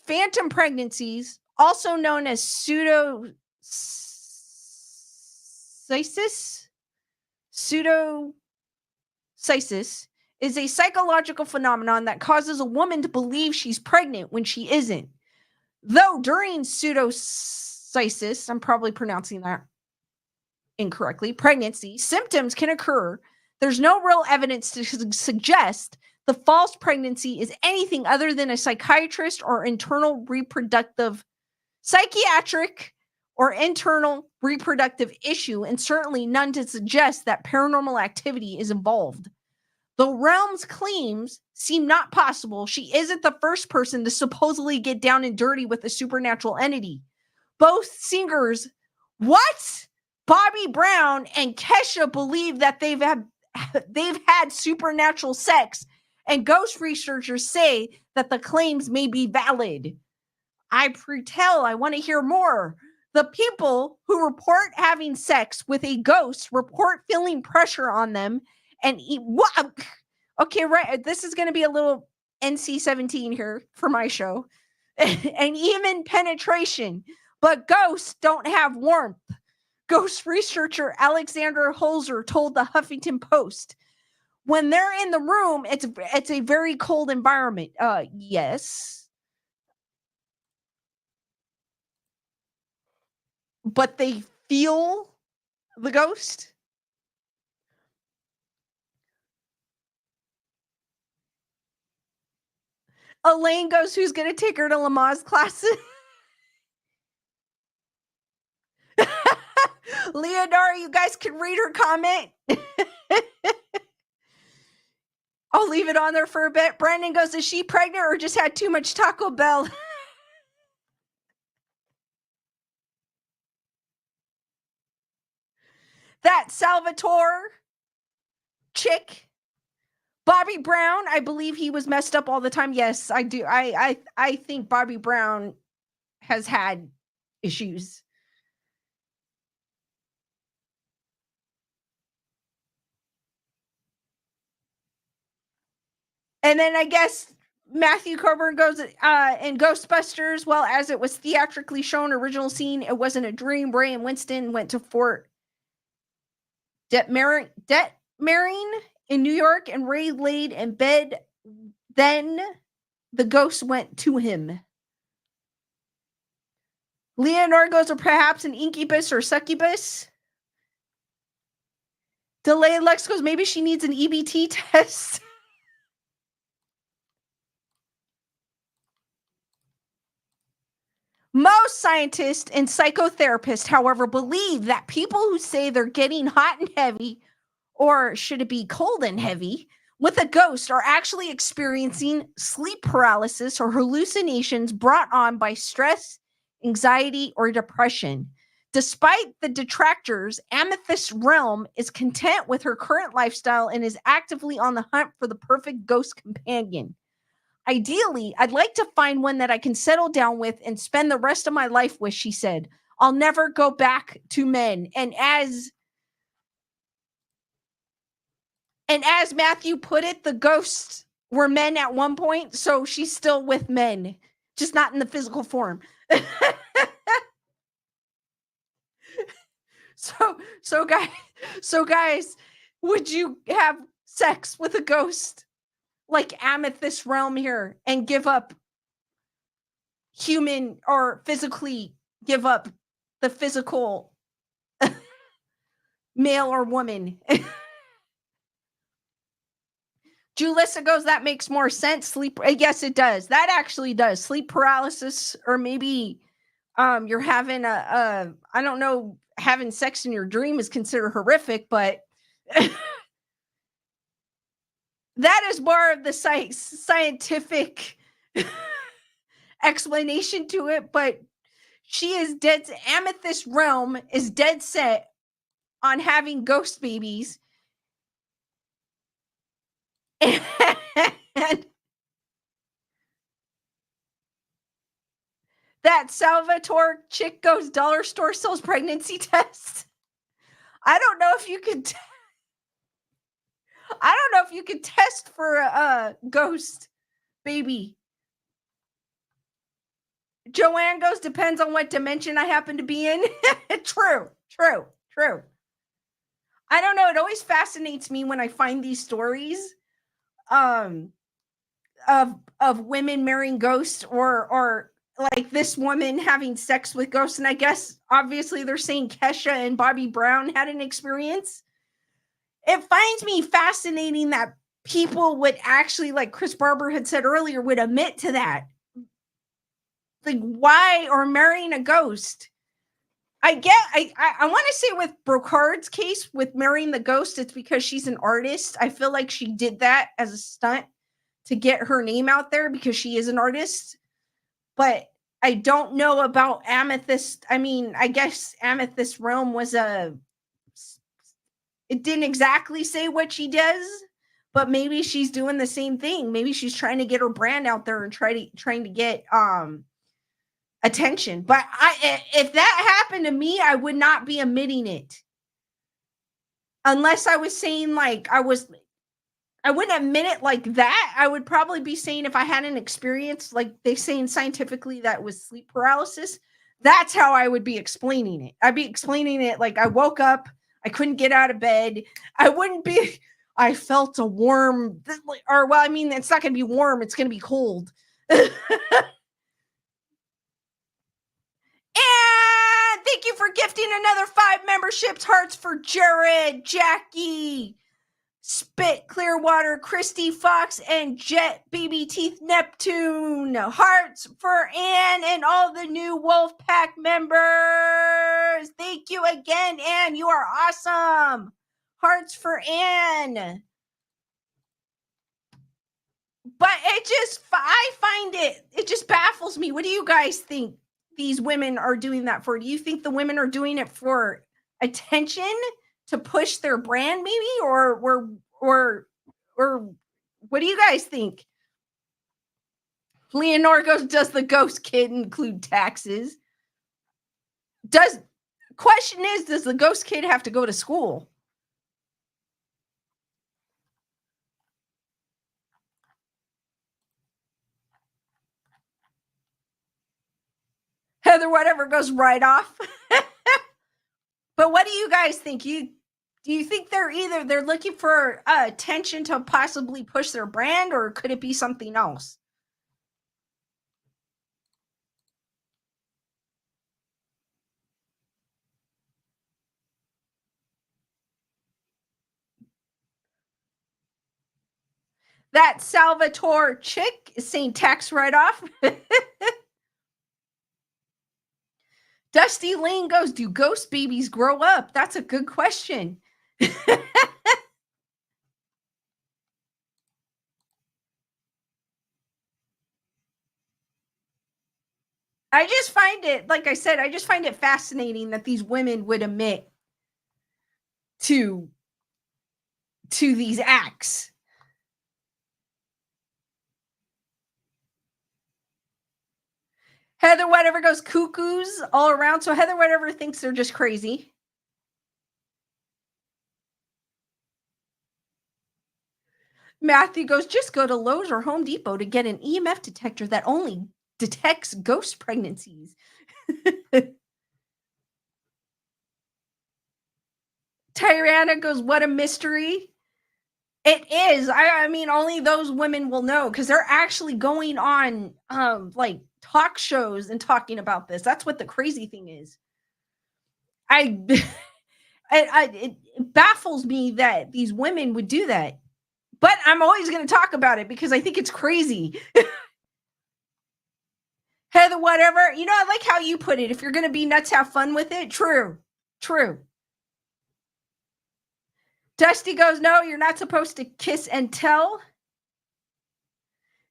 Phantom pregnancies, also known as pseudocyesis, is a psychological phenomenon that causes a woman to believe she's pregnant when she isn't. Though during pseudocyesis, I'm probably pronouncing that incorrectly, pregnancy, symptoms can occur. There's no real evidence to suggest the false pregnancy is anything other than a psychiatric or internal reproductive issue, and certainly none to suggest that paranormal activity is involved. Though Realm's claims seem not possible, she isn't the first person to supposedly get down and dirty with a supernatural entity. Both singers, Bobby Brown and Kesha, believe that they've had supernatural sex, and ghost researchers say that the claims may be valid. I want to hear more. The people who report having sex with a ghost report feeling pressure on them and okay, right. This is going to be a little NC-17 here for my show. And even penetration. But ghosts don't have warmth. Ghost researcher Alexander Holzer told the Huffington Post, when they're in the room, it's a very cold environment. Yes. But they feel the ghost. Elaine goes, who's going to take her to Lamaze classes? Leonora, you guys can read her comment. I'll leave it on there for a bit. Brandon goes, is she pregnant or just had too much Taco Bell? That Salvatore chick, Bobby Brown, I believe he was messed up all the time. Yes, I do. I think Bobby Brown has had issues. And then I guess Matthew Coburn goes, in Ghostbusters, well, as it was theatrically shown, original scene, it wasn't a dream. Ray and Winston went to Fort Detmerring in New York, and Ray laid in bed. Then the ghost went to him. Leonor goes, or perhaps an incubus or succubus. Delay Lex goes, maybe she needs an EBT test. Most scientists and psychotherapists, however, believe that people who say they're getting hot and heavy, or should it be cold and heavy, with a ghost are actually experiencing sleep paralysis or hallucinations brought on by stress, anxiety, or depression. Despite the detractors, Amethyst Realm is content with her current lifestyle and is actively on the hunt for the perfect ghost companion. Ideally, I'd like to find one that I can settle down with and spend the rest of my life with, she said. I'll never go back to men. And as And as Matthew put it, the ghosts were men at one point, so she's still with men, just not in the physical form. So guys, would you have sex with a ghost like Amethyst Realm here and give up human or physically give up the physical male or woman? Julissa goes, that makes more sense. Sleep, yes, it does. That actually does. Sleep paralysis, or maybe you're having a I don't know, having sex in your dream is considered horrific, but that is more of the scientific explanation to it. But she is dead. Amethyst Realm is dead set on having ghost babies. And that Salvatore chick goes dollar store sells pregnancy tests. I don't know if you could I don't know if you could test for a ghost baby. Joanne goes, depends on what dimension I happen to be in. True. I don't know. It always fascinates me when I find these stories of women marrying ghosts, or like this woman having sex with ghosts. And I guess obviously they're saying Kesha and Bobby Brown had an experience. It finds me fascinating that people would actually, like Chris Barber had said earlier, would admit to that. Like, why? Or marrying a ghost. I want to say with Brocard's case with marrying the ghost, it's because she's an artist. I feel like she did that as a stunt to get her name out there because she is an artist. But I don't know about Amethyst. I mean, I guess Amethyst Realm was it didn't exactly say what she does, but maybe she's doing the same thing. Maybe she's trying to get her brand out there and trying to get attention. But if that happened to me, I would not be admitting it. Unless I was saying like I wouldn't admit it like that. I would probably be saying if I had an experience, like they saying scientifically that was sleep paralysis, that's how I would be explaining it. I'd be explaining it like I woke up, I couldn't get out of bed. I wouldn't be, I felt a warm, or well, I mean, it's not going to be warm, it's going to be cold. And thank you for gifting another 5 memberships. Hearts for Jared, Jackie, Spit, Clearwater, Christy, Fox, and Jet, Baby Teeth, Neptune. Hearts for Ann and all the new Wolfpack members. Thank you again, Ann. You are awesome. Hearts for Ann. But I find it just baffles me. What do you guys think these women are doing that for? Do you think the women are doing it for attention to push their brand, maybe, or what do you guys think? Leonore goes, does the ghost kid include taxes? Question is, does the ghost kid have to go to school? Heather, whatever, goes right off. But what do you guys think? Do you think they're looking for attention to possibly push their brand, or could it be something else? That Salvatore chick is saying tax write-off. Dusty Lane goes, do ghost babies grow up? That's a good question. I just find it, like I said, I just find it fascinating that these women would admit to these acts. Heather whatever goes cuckoos all around. So Heather whatever thinks they're just crazy. Matthew goes, just go to Lowe's or Home Depot to get an EMF detector that only detects ghost pregnancies. Tyrana goes, what a mystery. It is. I mean, only those women will know because they're actually going on like talk shows and talking about this. That's what the crazy thing is. I it baffles me that these women would do that. But I'm always going to talk about it because I think it's crazy. Heather, whatever. You know, I like how you put it. If you're going to be nuts, have fun with it. True. True. Dusty goes, no, you're not supposed to kiss and tell.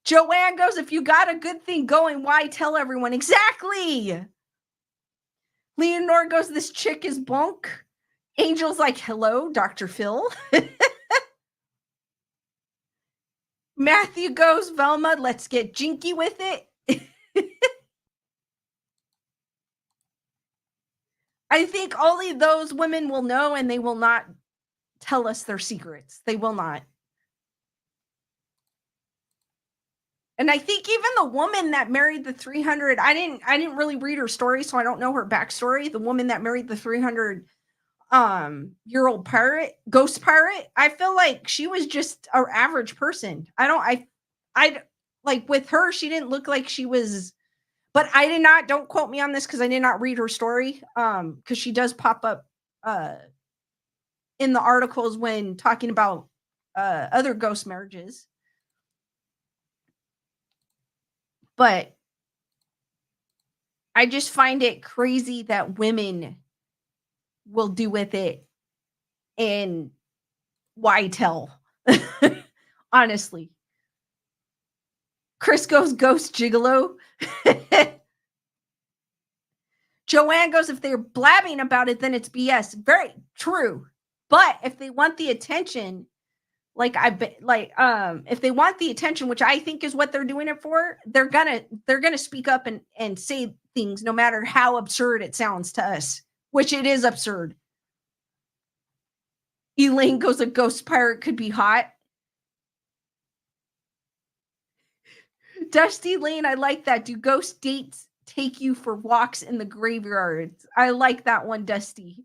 Joanne goes, if you got a good thing going, why tell everyone? Exactly. Leonore goes, this chick is bunk. Angel's like, hello, Dr. Phil. Matthew goes, Velma, let's get jinky with it. I think only those women will know and they will not tell us their secrets. They will not. And I think even the woman that married the 300, I didn't really read her story, so I don't know her backstory. The woman that married the 300 year old pirate, ghost pirate, I feel like she was just an average person. I like with her, she didn't look like she was, but I did not, don't quote me on this because I did not read her story. Because she does pop up in the articles when talking about other ghost marriages. But I just find it crazy that women will do with it, and why tell? Honestly. Chris goes ghost gigolo. Joanne goes, if they're blabbing about it, then it's BS. Very true. But if they want the attention, if they want the attention, which I think is what they're doing it for, they're gonna speak up and say things no matter how absurd it sounds to us, which it is absurd. Elaine goes, a ghost pirate could be hot. Dusty Lane, I like that. Do ghost dates take you for walks in the graveyards? I like that one, Dusty.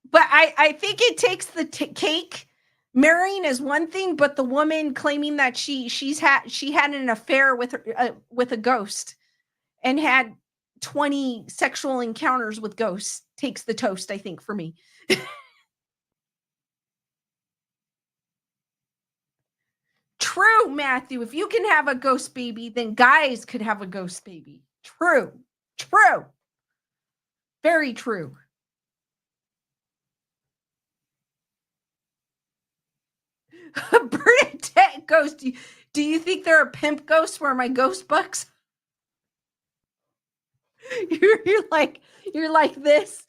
But I think it takes the cake. Marrying is one thing, but the woman claiming that she had an affair with a ghost and had 20 sexual encounters with ghosts takes the toast, I think, for me. True, Matthew. If you can have a ghost baby, then guys could have a ghost baby. True. True. Very true. Bernadette goes, do you think there are pimp ghosts where my ghost bucks? you're like this.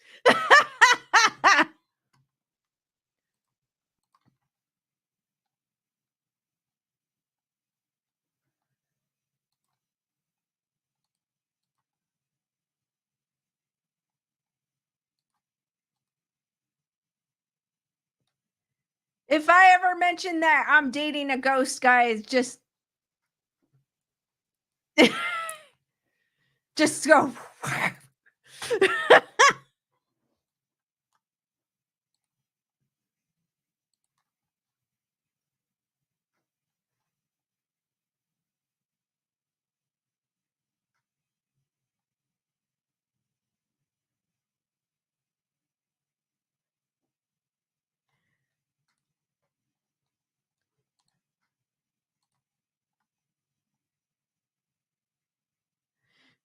If I ever mention that I'm dating a ghost, guys, just just go.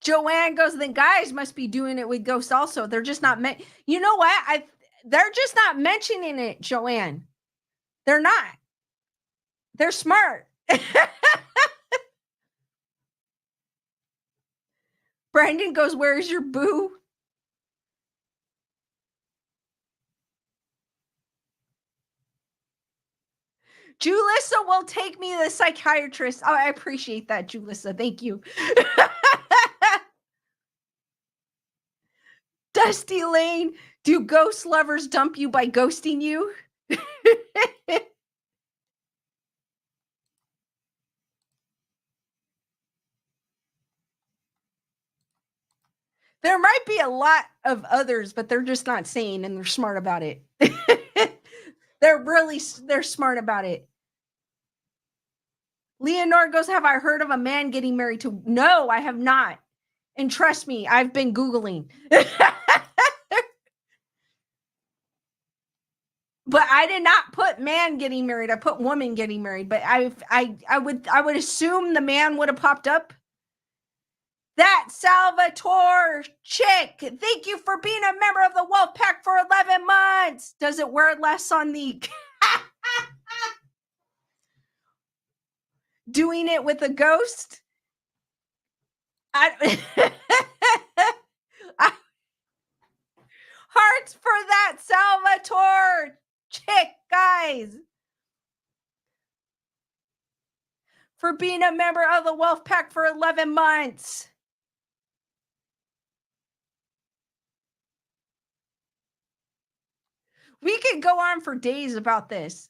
Joanne goes, then guys must be doing it with ghosts also. They're just not meant. You know what? They're just not mentioning it, Joanne. They're not. They're smart. Brandon goes, where's your boo? Julissa will take me to the psychiatrist. Oh, I appreciate that, Julissa. Thank you. Dusty Lane, do ghost lovers dump you by ghosting you? There might be a lot of others, but they're just not saying, and they're smart about it. They're smart about it. Leonore goes, have I heard of a man getting married to? No, I have not. And trust me, I've been Googling. But I did not put man getting married. I put woman getting married. But I would assume the man would have popped up. That Salvatore chick. Thank you for being a member of the Wolf Pack for 11 months. Does it wear less on the doing it with a ghost? Hearts for that Salvatore chick, guys. For being a member of the Wolf Pack for 11 months. We could go on for days about this.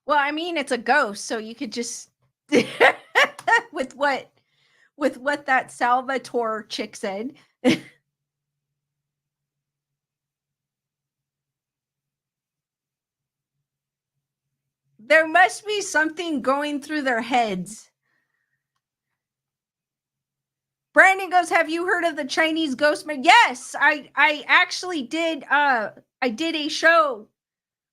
Well, I mean, it's a ghost, so you could just with what that Salvatore chick said. There must be something going through their heads. Brandon goes, have you heard of the Chinese ghost man? Yes, I actually did I did a show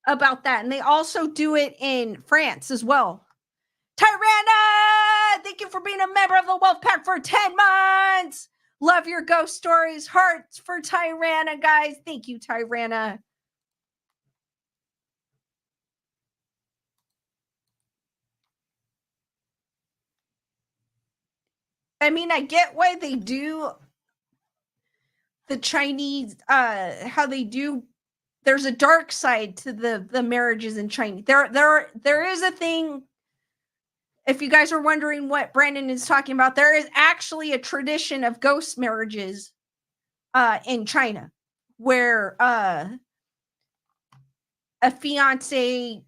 about that, and they also do it in France as well. Tyrana, thank you for being a member of the Wolf Pack for 10 months. Love your ghost stories. Hearts for Tyrana, guys. Thank you, Tyrana. I mean, I get why they do the Chinese, how they do. There's a dark side to the marriages in China. There is a thing. If you guys are wondering what Brandon is talking about, there is actually a tradition of ghost marriages in China where a fiance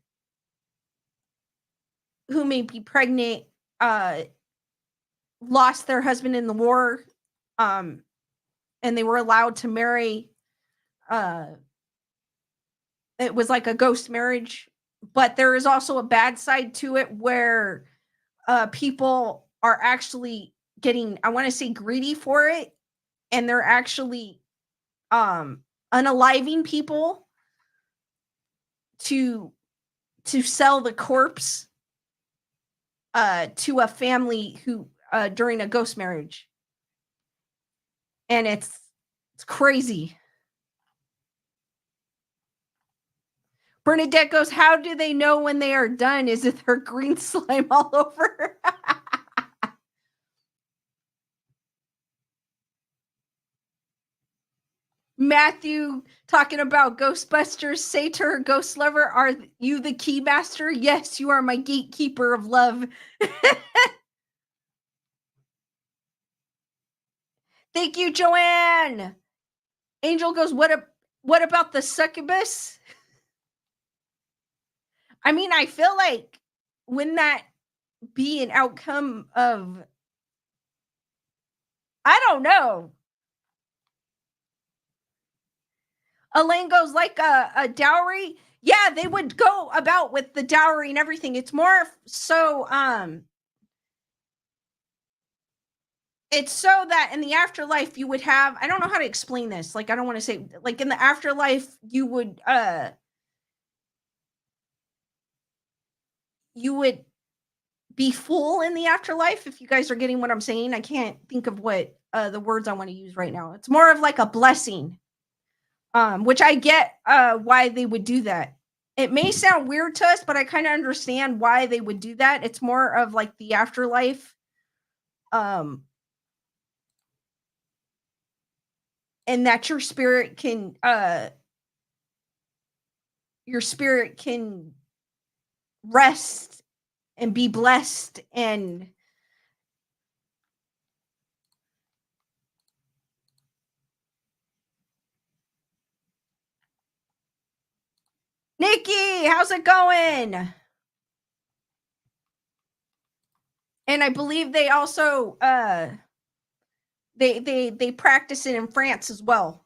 who may be pregnant lost their husband in the war, and they were allowed to marry. It was like a ghost marriage, but there is also a bad side to it where people are actually getting, I want to say, greedy for it, and they're actually unaliving people to sell the corpse to a family who during a ghost marriage, and it's crazy. Bernadette goes, how do they know when they are done? Is it their green slime all over? Matthew talking about Ghostbusters. Say to her ghost lover, are you the key master? Yes, you are my gatekeeper of love. Thank you, Joanne. Angel goes, what about the succubus? I mean, I feel like wouldn't that be an outcome of, I don't know. Elaine goes, like a dowry. Yeah, they would go about with the dowry and everything. It's more so it's so that in the afterlife you would have, I don't know how to explain this. Like, I don't want to say, like, in the afterlife you would be full in the afterlife, if you guys are getting what I'm saying. I can't think of what the words I want to use right now. It's more of like a blessing, which I get why they would do that. It may sound weird to us, but I kind of understand why they would do that. It's more of like the afterlife and that your spirit can rest and be blessed. And Nikki, how's it going? And I believe they also they practice it in France as well.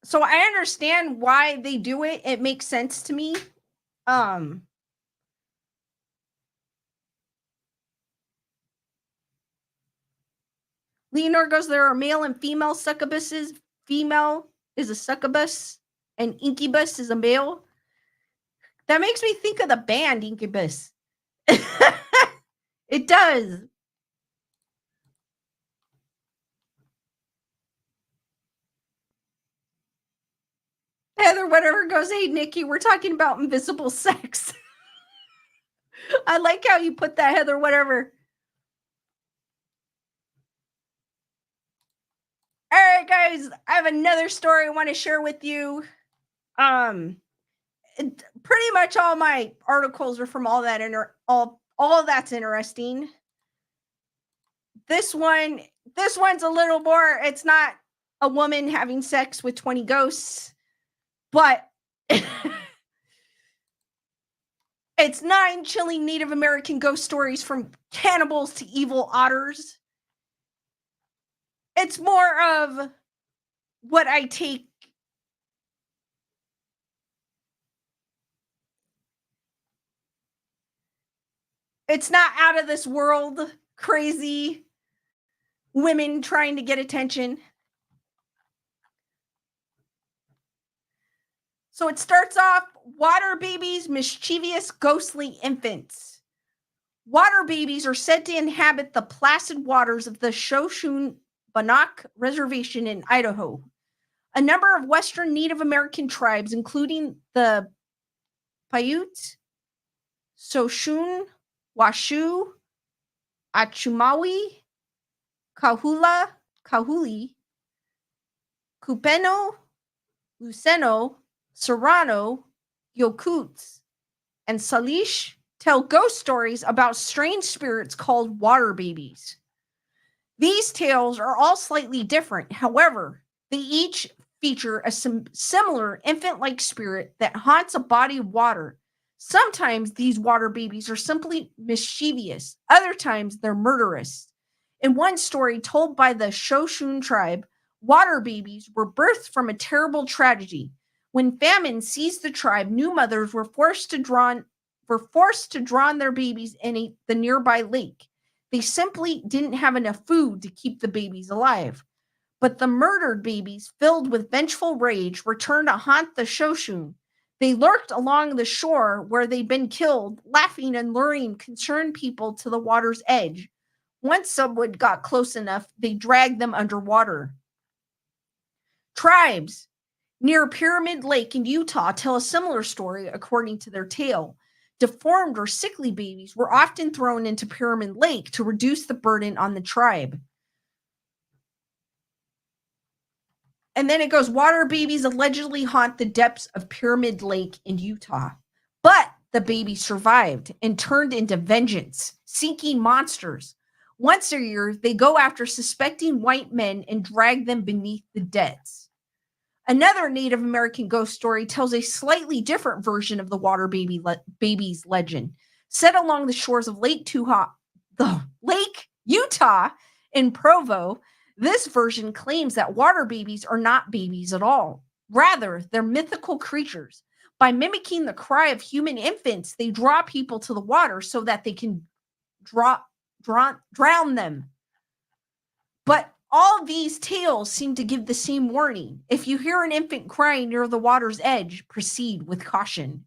So I understand why they do it. It makes sense to me. Leonor goes, there are male and female succubuses. Female is a succubus and incubus is a male. That makes me think of the band Incubus. It does. Heather whatever goes, hey Nikki, we're talking about invisible sex. I like how you put that, Heather whatever. All right, guys, I have another story I want to share with you. Pretty much all my articles are from all that all that's interesting. This one's a little more. It's not a woman having sex with 20 ghosts, but it's 9 chilling Native American ghost stories from cannibals to evil otters. It's more of what I take. It's not out of this world crazy women trying to get attention. So it starts off, water babies, mischievous, ghostly infants. Water babies are said to inhabit the placid waters of the Shoshone Bannock Reservation in Idaho. A number of Western Native American tribes, including the Paiute, Shoshone, Washoe, Achumawi, Kahuli, Kupeno, Luceno, Serrano, Yokuts, and Salish tell ghost stories about strange spirits called water babies. These tales are all slightly different. However, they each feature a similar infant-like spirit that haunts a body of water. Sometimes these water babies are simply mischievous. Other times they're murderous. In one story told by the Shoshone tribe, water babies were birthed from a terrible tragedy. When famine seized the tribe, new mothers were forced to drown their babies in the nearby lake. They simply didn't have enough food to keep the babies alive. But the murdered babies, filled with vengeful rage, returned to haunt the Shoshone. They lurked along the shore where they'd been killed, laughing and luring concerned people to the water's edge. Once someone got close enough, they dragged them underwater. Tribes near Pyramid Lake in Utah tell a similar story according to their tale. Deformed or sickly babies were often thrown into Pyramid Lake to reduce the burden on the tribe. And then it goes, water babies allegedly haunt the depths of Pyramid Lake in Utah. But the babies survived and turned into vengeance, seeking monsters. Once a year, they go after suspecting white men and drag them beneath the depths. Another Native American ghost story tells a slightly different version of the water babies legend. Set along the shores of Lake Utah in Provo, this version claims that water babies are not babies at all. Rather, they're mythical creatures. By mimicking the cry of human infants, they draw people to the water so that they can drown them. But all these tales seem to give the same warning. If you hear an infant crying near the water's edge, proceed with caution.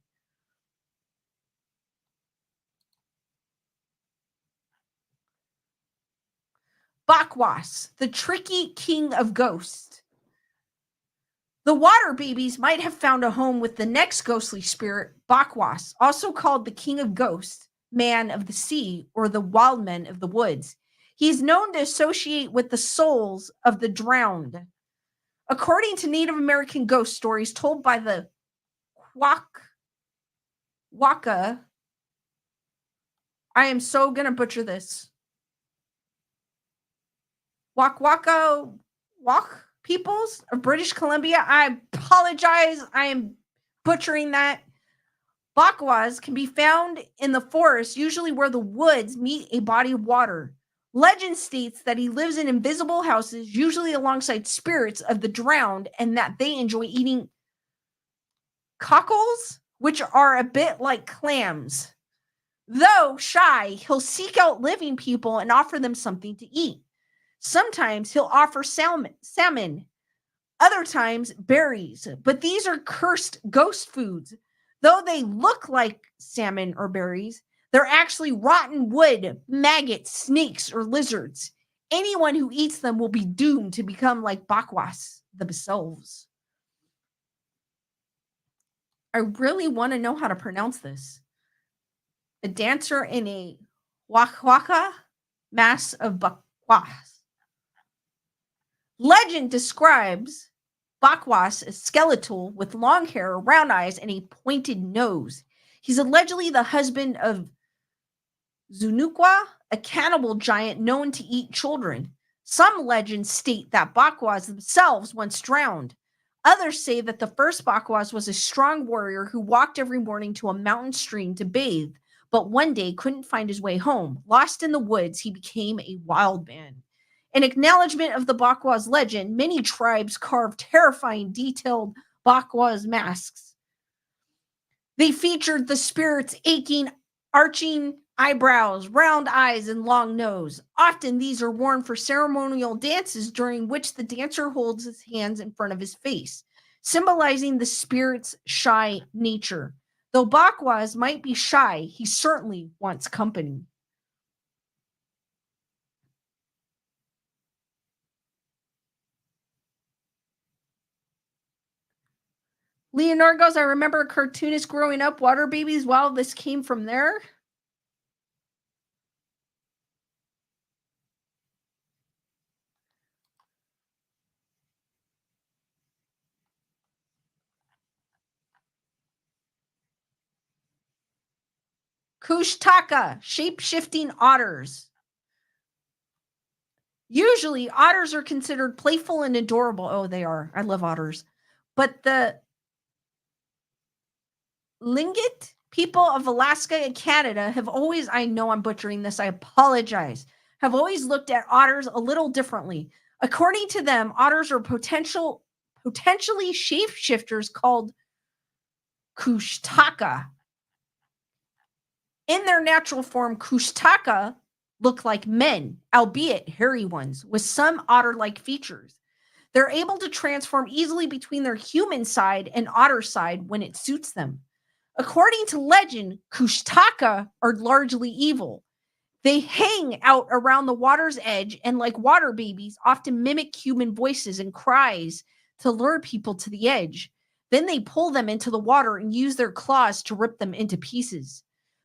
Bakwas, the tricky king of ghosts. The water babies might have found a home with the next ghostly spirit, Bakwas, also called the king of ghosts, man of the sea, or the wild men of the woods. He's known to associate with the souls of the drowned. According to Native American ghost stories told by the Waka, I am so gonna butcher this. Waka peoples of British Columbia. I apologize. I am butchering that. Bakwas can be found in the forest, usually where the woods meet a body of water. Legend states that he lives in invisible houses, usually alongside spirits of the drowned, and that they enjoy eating cockles, which are a bit like clams. Though shy, he'll seek out living people and offer them something to eat. Sometimes he'll offer salmon, other times berries, but these are cursed ghost foods. Though they look like salmon or berries, they're actually rotten wood, maggots, snakes, or lizards. Anyone who eats them will be doomed to become like bakwas themselves. I really want to know how to pronounce this. A dancer in a waka mass of bakwas. Legend describes Bakwas as skeletal with long hair, round eyes, and a pointed nose. He's allegedly the husband of Zunukwa, a cannibal giant known to eat children. Some legends state that Bakwas themselves once drowned. Others say that the first Bakwas was a strong warrior who walked every morning to a mountain stream to bathe, but one day couldn't find his way home. Lost in the woods, he became a wild man. In acknowledgement of the Bakwas legend, many tribes carved terrifying, detailed Bakwas masks. They featured the spirit's aching, arching eyebrows, round eyes, and long nose. Often these are worn for ceremonial dances during which the dancer holds his hands in front of his face, symbolizing the spirit's shy nature. Though Bakwas might be shy, he certainly wants company. Leonard goes, I remember a cartoonist growing up, water babies. Wow, this came from there. Kushtaka, shape-shifting otters. Usually, otters are considered playful and adorable. Oh, they are. I love otters. But the Tlingit people of Alaska and Canada have always, I know I'm butchering this, I apologize, have always looked at otters a little differently. According to them, otters are potentially shapeshifters called Kushtaka. In their natural form, Kushtaka look like men, albeit hairy ones, with some otter-like features. They're able to transform easily between their human side and otter side when it suits them. According to legend, Kushtaka are largely evil. They hang out around the water's edge and, like water babies, often mimic human voices and cries to lure people to the edge. Then they pull them into the water and use their claws to rip them into pieces.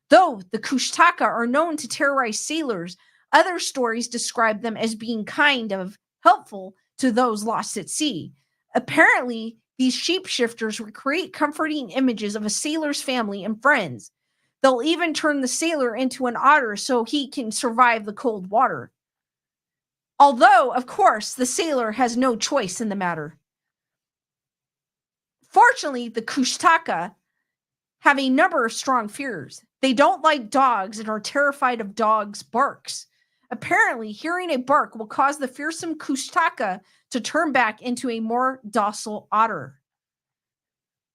Though the Kushtaka are known to terrorize sailors, other stories describe them as being kind of helpful to those lost at sea. Apparently, these shapeshifters recreate comforting images of a sailor's family and friends. They'll even turn the sailor into an otter so he can survive the cold water. Although, of course, the sailor has no choice in the matter. Fortunately, the Kushtaka have a number of strong fears. They don't like dogs and are terrified of dogs' barks. Apparently, hearing a bark will cause the fearsome Kushtaka to turn back into a more docile otter.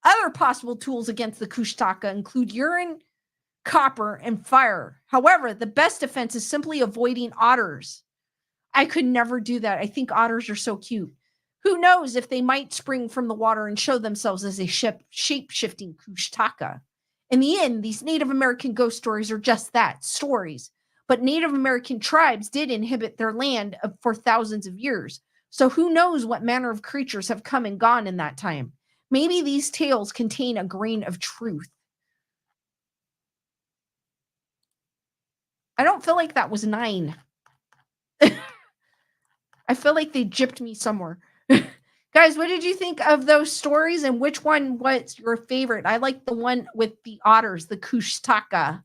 Other possible tools against the Kushtaka include urine, copper, and fire. However, the best defense is simply avoiding otters. I could never do that. I think otters are so cute. Who knows if they might spring from the water and show themselves as a shape-shifting Kushtaka. In the end, these Native American ghost stories are just that, stories. But Native American tribes did inhabit their land for thousands of years. So who knows what manner of creatures have come and gone in that time. Maybe these tales contain a grain of truth. I don't feel like that was 9. I feel like they gypped me somewhere. Guys, what did you think of those stories and which one was your favorite? I like the one with the otters, the kushtaka.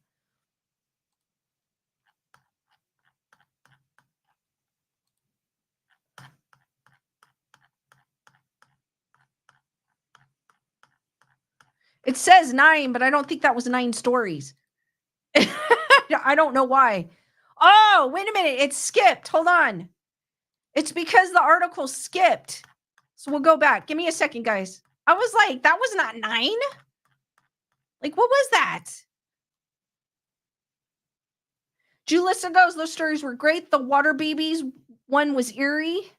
It says 9, but I don't think that was 9 stories. I don't know why. Oh, wait a minute. It skipped. Hold on. It's because the article skipped. So we'll go back. Give me a second, guys. I was like, that was not 9? Like, what was that? Julissa goes, those stories were great. The water babies one was eerie.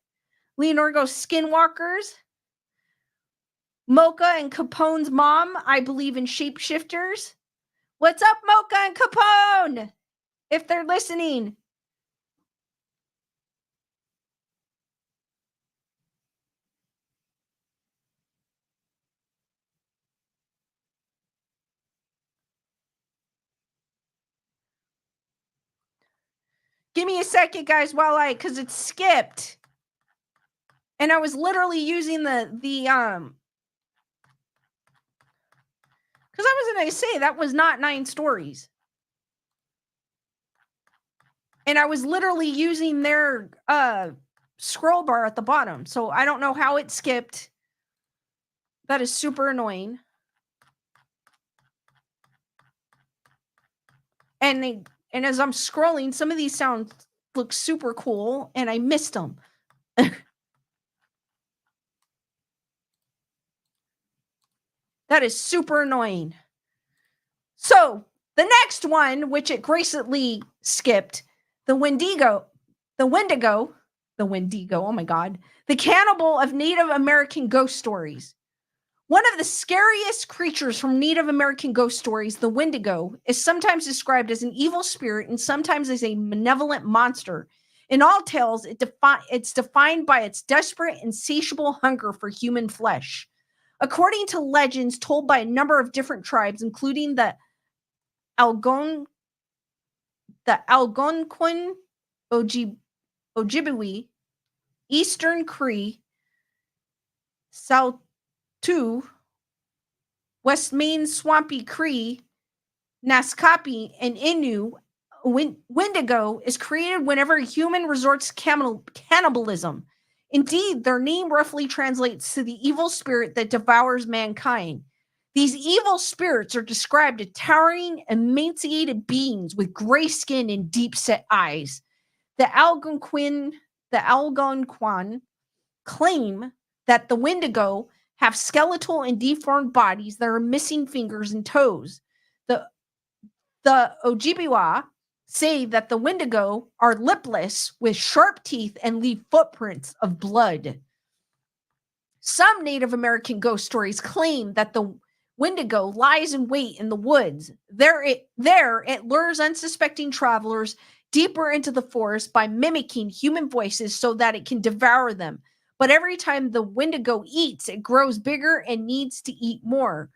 Leonor goes, skinwalkers. Mocha and Capone's mom, I believe in shapeshifters. What's up, Mocha and Capone? If they're listening. Give me a second, guys, because it skipped. And I was literally using because I was going to say that was not 9 stories. And I was literally using their scroll bar at the bottom. So I don't know how it skipped. That is super annoying. And as I'm scrolling, some of these sounds look super cool, and I missed them. That is super annoying. So the next one, which it gracefully skipped, the Wendigo. Oh my God. The cannibal of Native American ghost stories. One of the scariest creatures from Native American ghost stories, the Wendigo, is sometimes described as an evil spirit and sometimes as a malevolent monster. In all tales, it's defined by its desperate, insatiable hunger for human flesh. According to legends told by a number of different tribes, including the Algonquin, Ojibwe, Eastern Cree, South West Main Swampy Cree, Naskapi, and Innu, Wendigo is created whenever a human resorts to cannibalism. Indeed, their name roughly translates to the evil spirit that devours mankind. These evil spirits are described as towering, emaciated beings with gray skin and deep-set eyes. The Algonquin claim that the Wendigo have skeletal and deformed bodies that are missing fingers and toes. The Ojibwa say that the Wendigo are lipless with sharp teeth and leave footprints of blood. Some Native American ghost stories claim that the Wendigo lies in wait in the woods. There it lures unsuspecting travelers deeper into the forest by mimicking human voices so that it can devour them. But every time the Wendigo eats, it grows bigger and needs to eat more.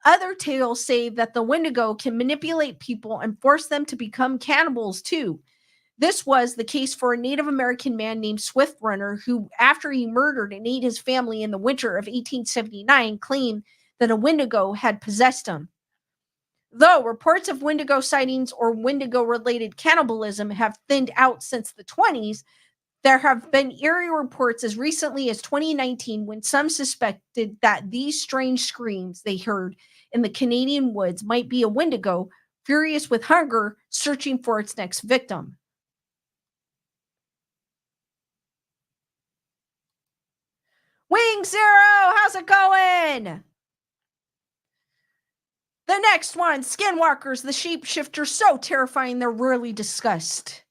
Other tales say that the Wendigo can manipulate people and force them to become cannibals too. This was the case for a Native American man named Swift Runner, who, after he murdered and ate his family in the winter of 1879, claimed that a Wendigo had possessed him. Though reports of Wendigo sightings or Wendigo-related cannibalism have thinned out since the 20s, there have been eerie reports as recently as 2019 when some suspected that these strange screams they heard in the Canadian woods might be a Wendigo, furious with hunger, searching for its next victim. Wing Zero, how's it going? The next one, Skinwalkers, the shapeshifters, so terrifying they're rarely discussed.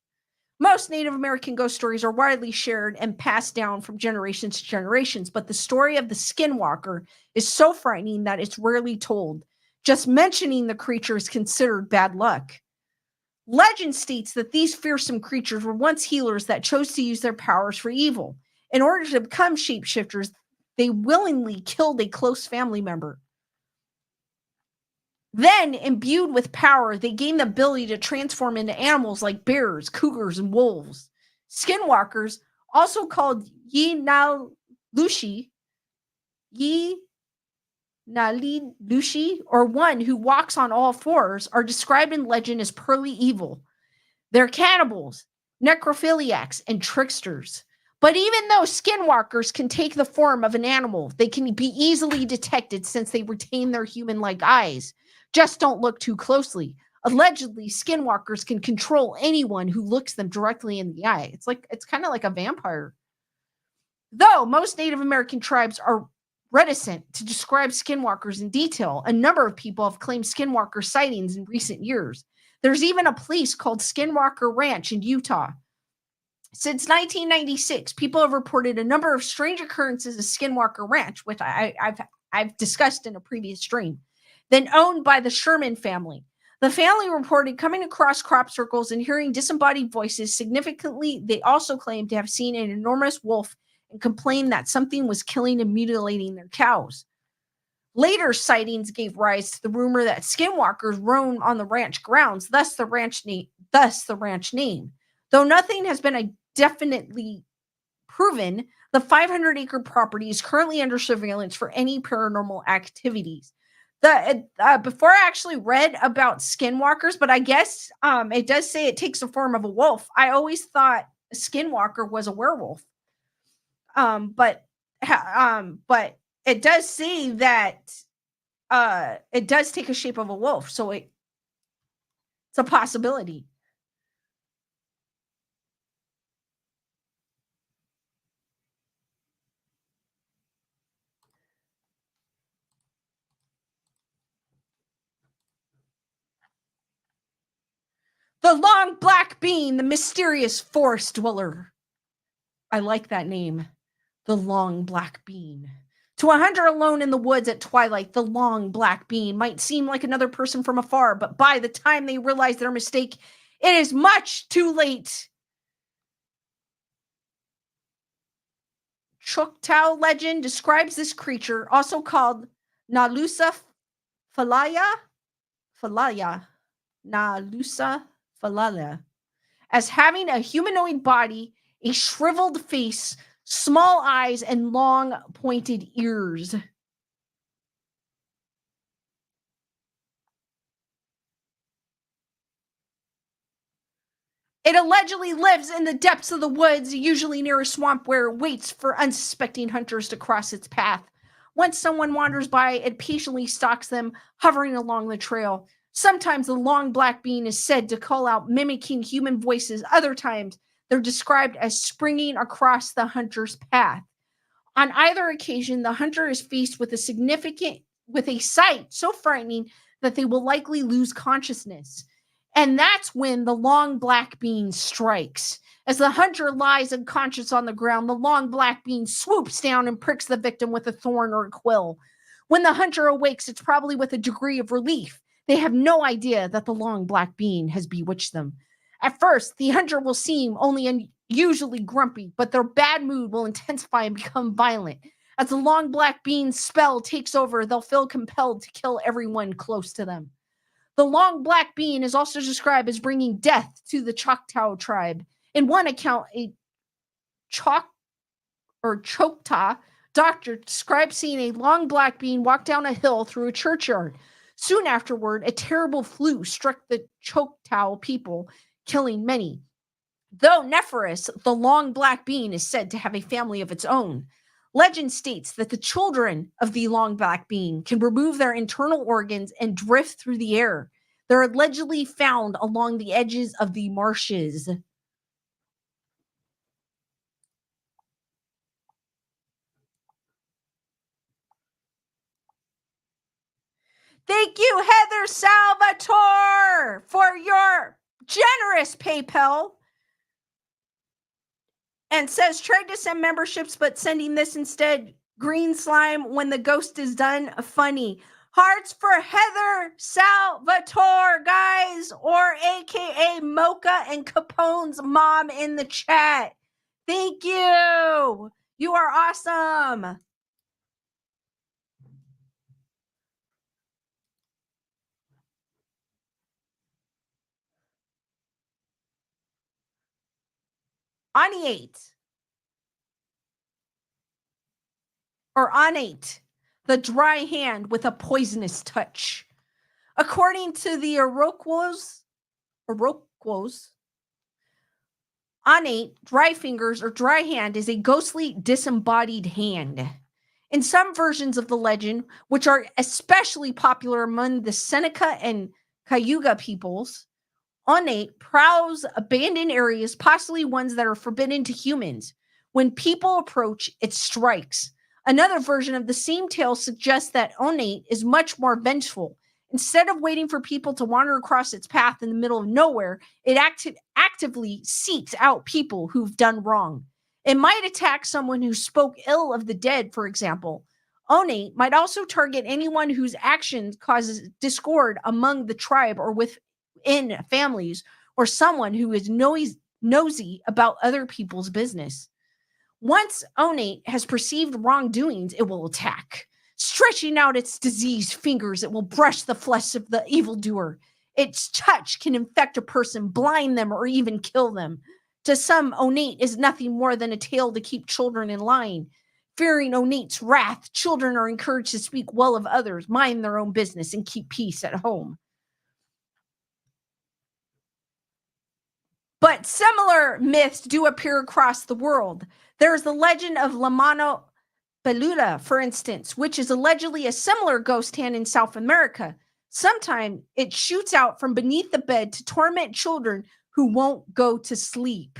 Most Native American ghost stories are widely shared and passed down from generations to generations, but the story of the Skinwalker is so frightening that it's rarely told. Just mentioning the creature is considered bad luck. Legend states that these fearsome creatures were once healers that chose to use their powers for evil. In order to become shapeshifters, they willingly killed a close family member. Then, imbued with power, they gain the ability to transform into animals like bears, cougars, and wolves. Skinwalkers, also called Yi Yi Lushi, or one who walks on all fours, are described in legend as pearly evil. They're cannibals, necrophiliacs, and tricksters. But even though skinwalkers can take the form of an animal, they can be easily detected since they retain their human-like eyes. Just don't look too closely. Allegedly, skinwalkers can control anyone who looks them directly in the eye. It's kind of like a vampire. Though most Native American tribes are reticent to describe skinwalkers in detail, a number of people have claimed skinwalker sightings in recent years. There's even a place called Skinwalker Ranch in Utah. Since 1996, people have reported a number of strange occurrences at Skinwalker Ranch, which I've discussed in a previous stream, then owned by the Sherman family. The family reported coming across crop circles and hearing disembodied voices. Significantly, they also claimed to have seen an enormous wolf and complained that something was killing and mutilating their cows. Later sightings gave rise to the rumor that skinwalkers roam on the ranch grounds, thus the ranch name. Though nothing has been definitely proven, the 500-acre property is currently under surveillance for any paranormal activities. Before I actually read about skinwalkers, but I guess it does say it takes the form of a wolf. I always thought a skinwalker was a werewolf. But it does say that it does take a shape of a wolf, so it's a possibility. The long black bean, the mysterious forest dweller. I like that name. The long black bean. To a hunter alone in the woods at twilight, the long black bean might seem like another person from afar, but by the time they realize their mistake, it is much too late. Choctaw legend describes this creature, also called Nalusa Falaya, as having a humanoid body, a shriveled face, small eyes, and long pointed ears. It allegedly lives in the depths of the woods, usually near a swamp, where it waits for unsuspecting hunters to cross its path. Once someone wanders by, it patiently stalks them, hovering along the trail. Sometimes the long black bean is said to call out, mimicking human voices. Other times, they're described as springing across the hunter's path. On either occasion, the hunter is faced with a sight so frightening that they will likely lose consciousness. And that's when the long black bean strikes. As the hunter lies unconscious on the ground, the long black bean swoops down and pricks the victim with a thorn or a quill. When the hunter awakes, it's probably with a degree of relief. They have no idea that the long black bean has bewitched them. At first, the hunter will seem only usually grumpy, but their bad mood will intensify and become violent. As the long black bean's spell takes over, they'll feel compelled to kill everyone close to them. The long black bean is also described as bringing death to the Choctaw tribe. In one account, a Choctaw doctor described seeing a long black bean walk down a hill through a churchyard. Soon afterward, a terrible flu struck the Choctaw people, killing many. Though Nephris, the long black bean, is said to have a family of its own. Legend states that the children of the long black bean can remove their internal organs and drift through the air. They're allegedly found along the edges of the marshes. Thank you, Heather Salvatore, for your generous PayPal. And says, tried to send memberships, but sending this instead. Green slime when the ghost is done. Funny. Hearts for Heather Salvatore, guys, or AKA Mocha and Capone's mom in the chat. Thank you. You are awesome. Oniate or onate, the dry hand with a poisonous touch. According to the Iroquois, onate, dry fingers, or dry hand is a ghostly, disembodied hand. In some versions of the legend, which are especially popular among the Seneca and Cayuga peoples, onate prowls abandoned areas, possibly ones that are forbidden to humans. When people approach, it strikes. Another version of the same tale suggests that onate is much more vengeful. Instead of waiting for people to wander across its path in the middle of nowhere, it actively seeks out people who've done wrong. It might attack someone who spoke ill of the dead, for example. Onate might also target anyone whose actions causes discord among the tribe or within families, or someone who is nosy about other people's business. Once onate has perceived wrongdoings, it will attack. Stretching out its diseased fingers, it will brush the flesh of the evildoer. Its touch can infect a person, blind them, or even kill them. To some, onate is nothing more than a tale to keep children in line. Fearing onate's wrath, children are encouraged to speak well of others, mind their own business, and keep peace at home. But similar myths do appear across the world. There's the legend of La Mano Peluda, for instance, which is allegedly a similar ghost hand in South America. Sometimes it shoots out from beneath the bed to torment children who won't go to sleep.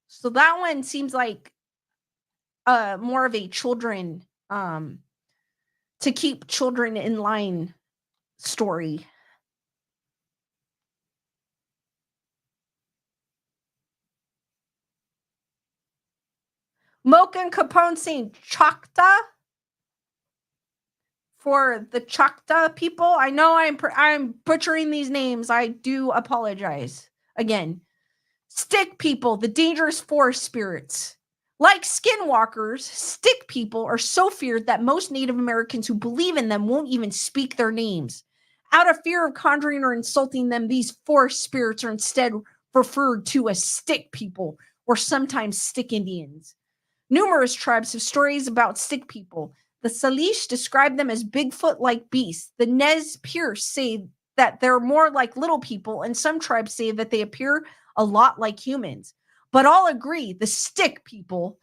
So that one seems like more of a children, to keep children in line story. Mocha and Capone saying Choctaw for the Choctaw people. I know I'm butchering these names. I do apologize. Again, stick people, the dangerous forest spirits. Like skinwalkers, stick people are so feared that most Native Americans who believe in them won't even speak their names. Out of fear of conjuring or insulting them, these forest spirits are instead referred to as stick people or sometimes stick Indians. Numerous tribes have stories about stick people. The Salish describe them as Bigfoot-like beasts. The Nez Perce say that they're more like little people, and some tribes say that they appear a lot like humans. But all agree the stick people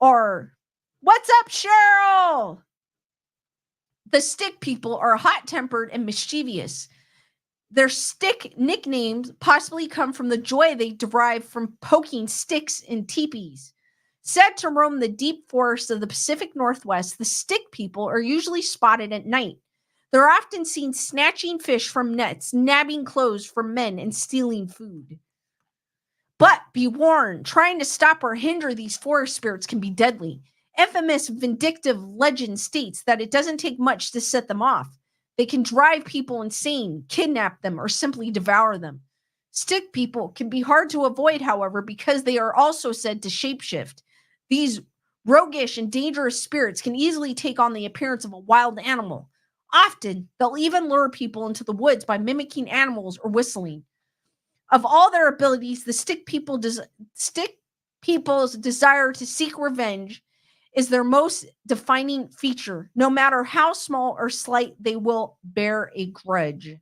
are... What's up, Cheryl? The stick people are hot-tempered and mischievous. Their stick nicknames possibly come from the joy they derive from poking sticks in teepees. Said to roam the deep forests of the Pacific Northwest, the stick people are usually spotted at night. They're often seen snatching fish from nets, nabbing clothes from men, and stealing food. But be warned, trying to stop or hinder these forest spirits can be deadly. Infamous vindictive legend states that it doesn't take much to set them off. They can drive people insane, kidnap them, or simply devour them. Stick people can be hard to avoid, however, because they are also said to shapeshift. These roguish and dangerous spirits can easily take on the appearance of a wild animal. Often, they'll even lure people into the woods by mimicking animals or whistling. Of all their abilities, the stick people's desire to seek revenge is their most defining feature. No matter how small or slight, they will bear a grudge.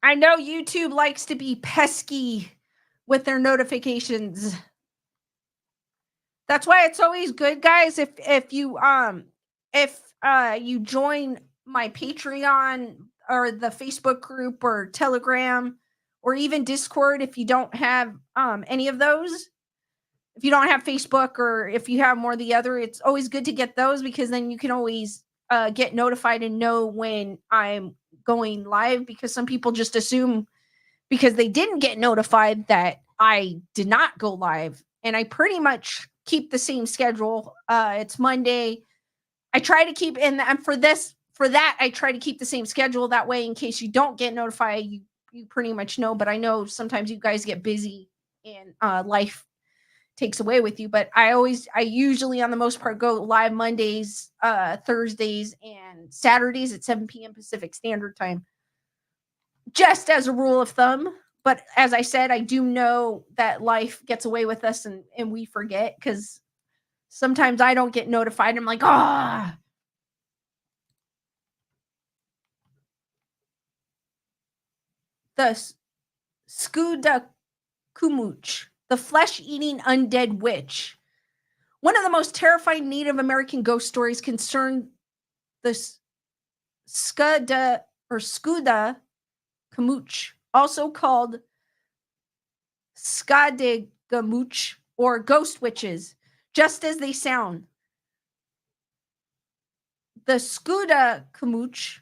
I know YouTube likes to be pesky with their notifications. That's why it's always good, guys, if you join my Patreon or the Facebook group or Telegram or even Discord if you don't have any of those. If you don't have Facebook or if you have more of the other, it's always good to get those because then you can always get notified and know when I'm going live, because some people just assume because they didn't get notified that I did not go live. And I pretty much keep the same schedule. It's Monday. I try to keep and for that I try to keep the same schedule. That way, in case you don't get notified, you pretty much know. But I know sometimes you guys get busy and life takes away with you. But I usually on the most part go live Mondays, Thursdays, and Saturdays at 7 p.m. Pacific Standard Time, just as a rule of thumb. But as I said, I do know that life gets away with us and we forget, because sometimes I don't get notified. I'm like, ah. The Skuda Kumuch, the flesh-eating undead witch. One of the most terrifying Native American ghost stories concerned the Skuda Kamuch, also called Skadegamuch or ghost witches, just as they sound. The Skuda Kamuch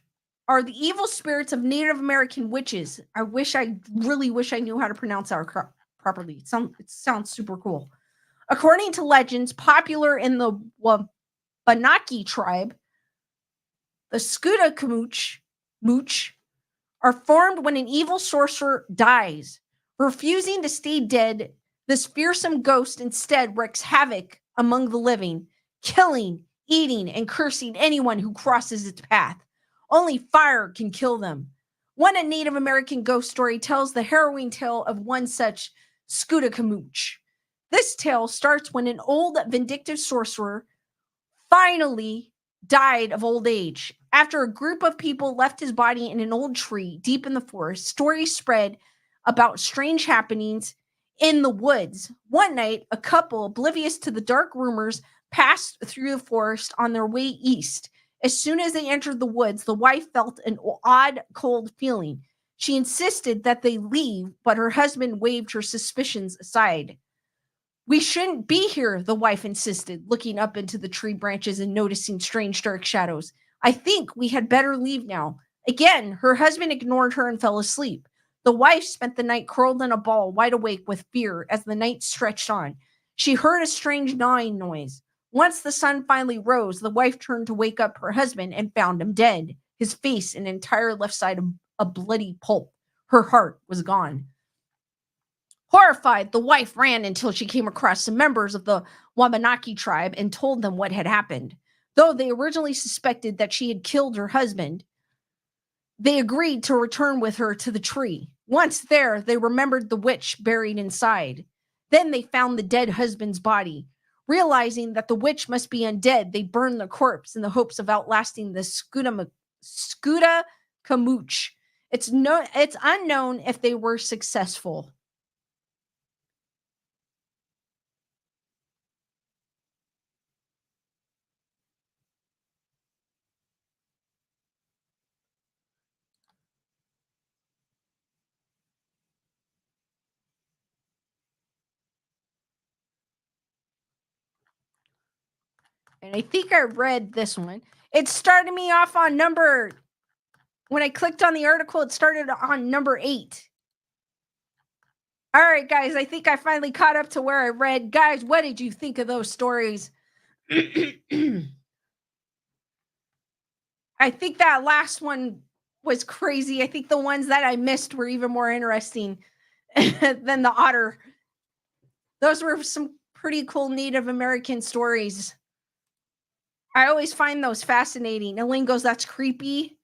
are the evil spirits of Native American witches. I really wish I knew how to pronounce that properly. It sounds super cool. According to legends popular in the Wabanaki tribe, the Skuda Kamuch are formed when an evil sorcerer dies. Refusing to stay dead, this fearsome ghost instead wreaks havoc among the living, killing, eating, and cursing anyone who crosses its path. Only fire can kill them. One Native American ghost story tells the harrowing tale of one such Skudakamuch. This tale starts when an old vindictive sorcerer finally died of old age. After a group of people left his body in an old tree deep in the forest, stories spread about strange happenings in the woods. One night, a couple, oblivious to the dark rumors, passed through the forest on their way east. As soon as they entered the woods, the wife felt an odd, cold feeling. She insisted that they leave, but her husband waved her suspicions aside. We shouldn't be here, the wife insisted, looking up into the tree branches and noticing strange dark shadows. I think we had better leave now. Again, her husband ignored her and fell asleep. The wife spent the night curled in a ball, wide awake with fear as the night stretched on. She heard a strange gnawing noise. Once the sun finally rose, the wife turned to wake up her husband and found him dead, his face and entire left side a bloody pulp. Her heart was gone. Horrified, the wife ran until she came across some members of the Wabanaki tribe and told them what had happened. Though they originally suspected that she had killed her husband, they agreed to return with her to the tree. Once there, they remembered the witch buried inside. Then they found the dead husband's body. Realizing that the witch must be undead, they burned the corpse in the hopes of outlasting the Skuda Kamuch. It's unknown if they were successful. And I think I read this one. It started me off on when I clicked on the article, it started on number 8. All right, guys, I think I finally caught up to where I read. Guys, what did you think of those stories? I think that last one was crazy. I think the ones that I missed were even more interesting than the otter. Those were some pretty cool Native American stories. I always find those fascinating. Elaine goes, that's creepy.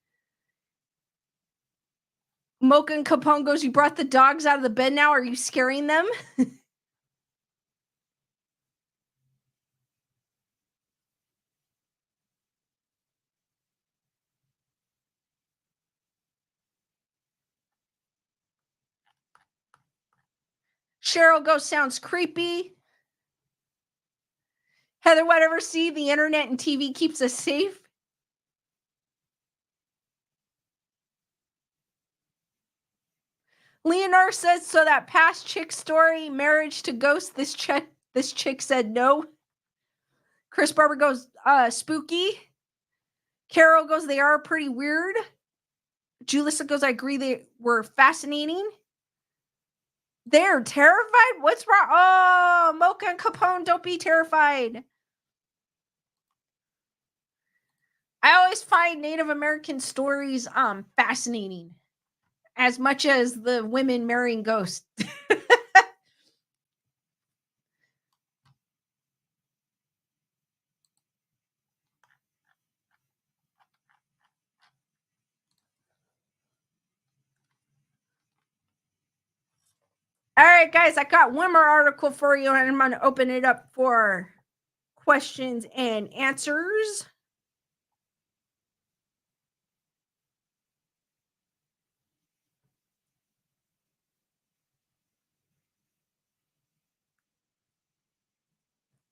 Mocha and Capone goes, you brought the dogs out of the bed now? Are you scaring them? Cheryl goes, sounds creepy. Heather, whatever, see, the internet and TV keeps us safe. Leonor says, so that past chick story, marriage to ghost, this chick said no. Chris Barber goes, spooky. Carol goes, they are pretty weird. Julissa goes, I agree, they were fascinating. They're terrified? What's wrong? Oh, Mocha and Capone, don't be terrified. I always find Native American stories fascinating, as much as the women marrying ghosts. All right, guys, I got one more article for you, and I'm going to open it up for questions and answers.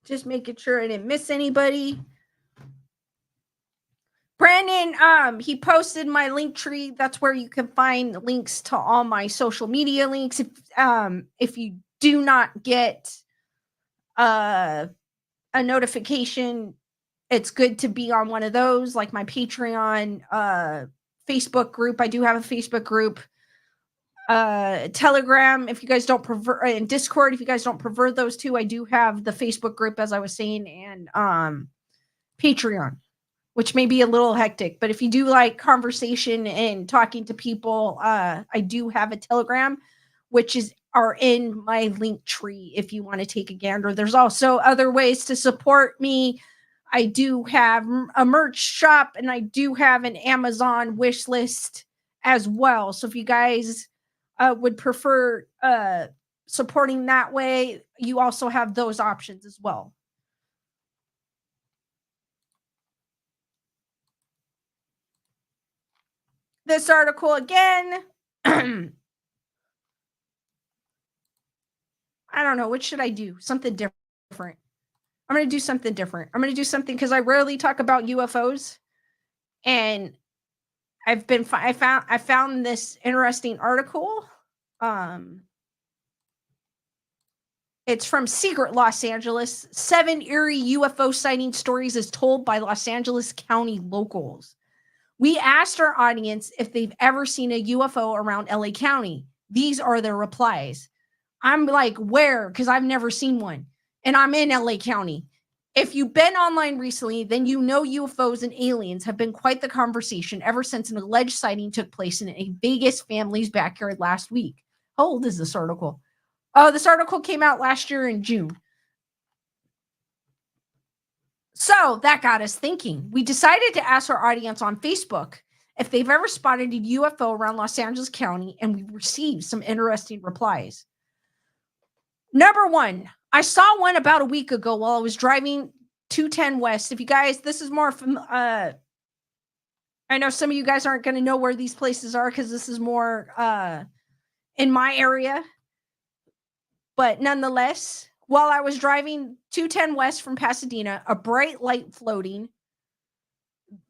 Just making sure I didn't miss anybody. Brandon, he posted my link tree. That's where you can find links to all my social media links. If you do not get a notification, it's good to be on one of those, like my Patreon, Facebook group. I do have a Facebook group, Telegram. If you guys don't prefer, and Discord, if you guys don't prefer those two, I do have the Facebook group, as I was saying, and Patreon, which may be a little hectic, but if you do like conversation and talking to people, I do have a Telegram, which are in my link tree if you want to take a gander. There's also other ways to support me. I do have a merch shop, and I do have an Amazon wish list as well. So if you guys would prefer supporting that way, you also have those options as well. This article again. I don't know. What should I do? Something different. I'm going to do something different. I'm going to do something because I rarely talk about UFOs, and I found this interesting article. It's from Secret Los Angeles. 7 eerie UFO sighting stories as told by Los Angeles County locals. We asked our audience if they've ever seen a UFO around LA County. These are their replies. I'm like, where? Because I've never seen one. And I'm in LA County. If you've been online recently, then you know UFOs and aliens have been quite the conversation ever since an alleged sighting took place in a Vegas family's backyard last week. How old is this article? Oh, this article came out last year in June. So that got us thinking. We decided to ask our audience on Facebook if they've ever spotted a UFO around Los Angeles County, and we received some interesting replies. Number 1, I saw one about a week ago while I was driving 210 West. If you guys, this is more from, I know some of you guys aren't going to know where these places are because this is more in my area. But nonetheless, while I was driving 210 West from Pasadena, a bright light floating,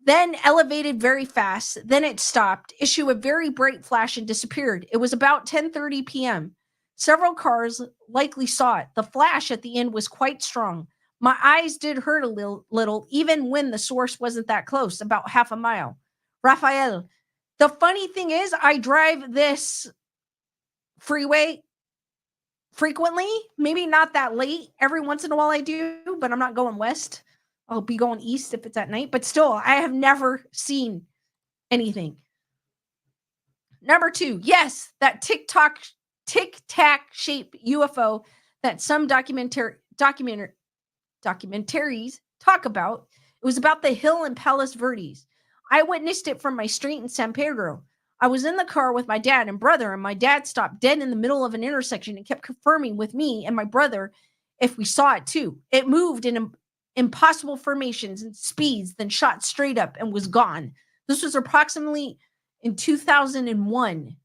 then elevated very fast, then it stopped, issued a very bright flash and disappeared. It was about 10:30 p.m. Several cars likely saw it. The flash at the end was quite strong. My eyes did hurt a little, even when the source wasn't that close, about half a mile. Rafael, the funny thing is, I drive this freeway frequently, maybe not that late. Every once in a while I do, but I'm not going west. I'll be going east if it's at night, but still, I have never seen anything. Number 2, yes, that tic-tac shaped UFO that some documentaries talk about. It was about the hill in Palos Verdes. I witnessed it from my street in San Pedro. I was in the car with my dad and brother, and my dad stopped dead in the middle of an intersection and kept confirming with me and my brother if we saw it too. It moved in impossible formations and speeds, then shot straight up and was gone. This was approximately in 2001.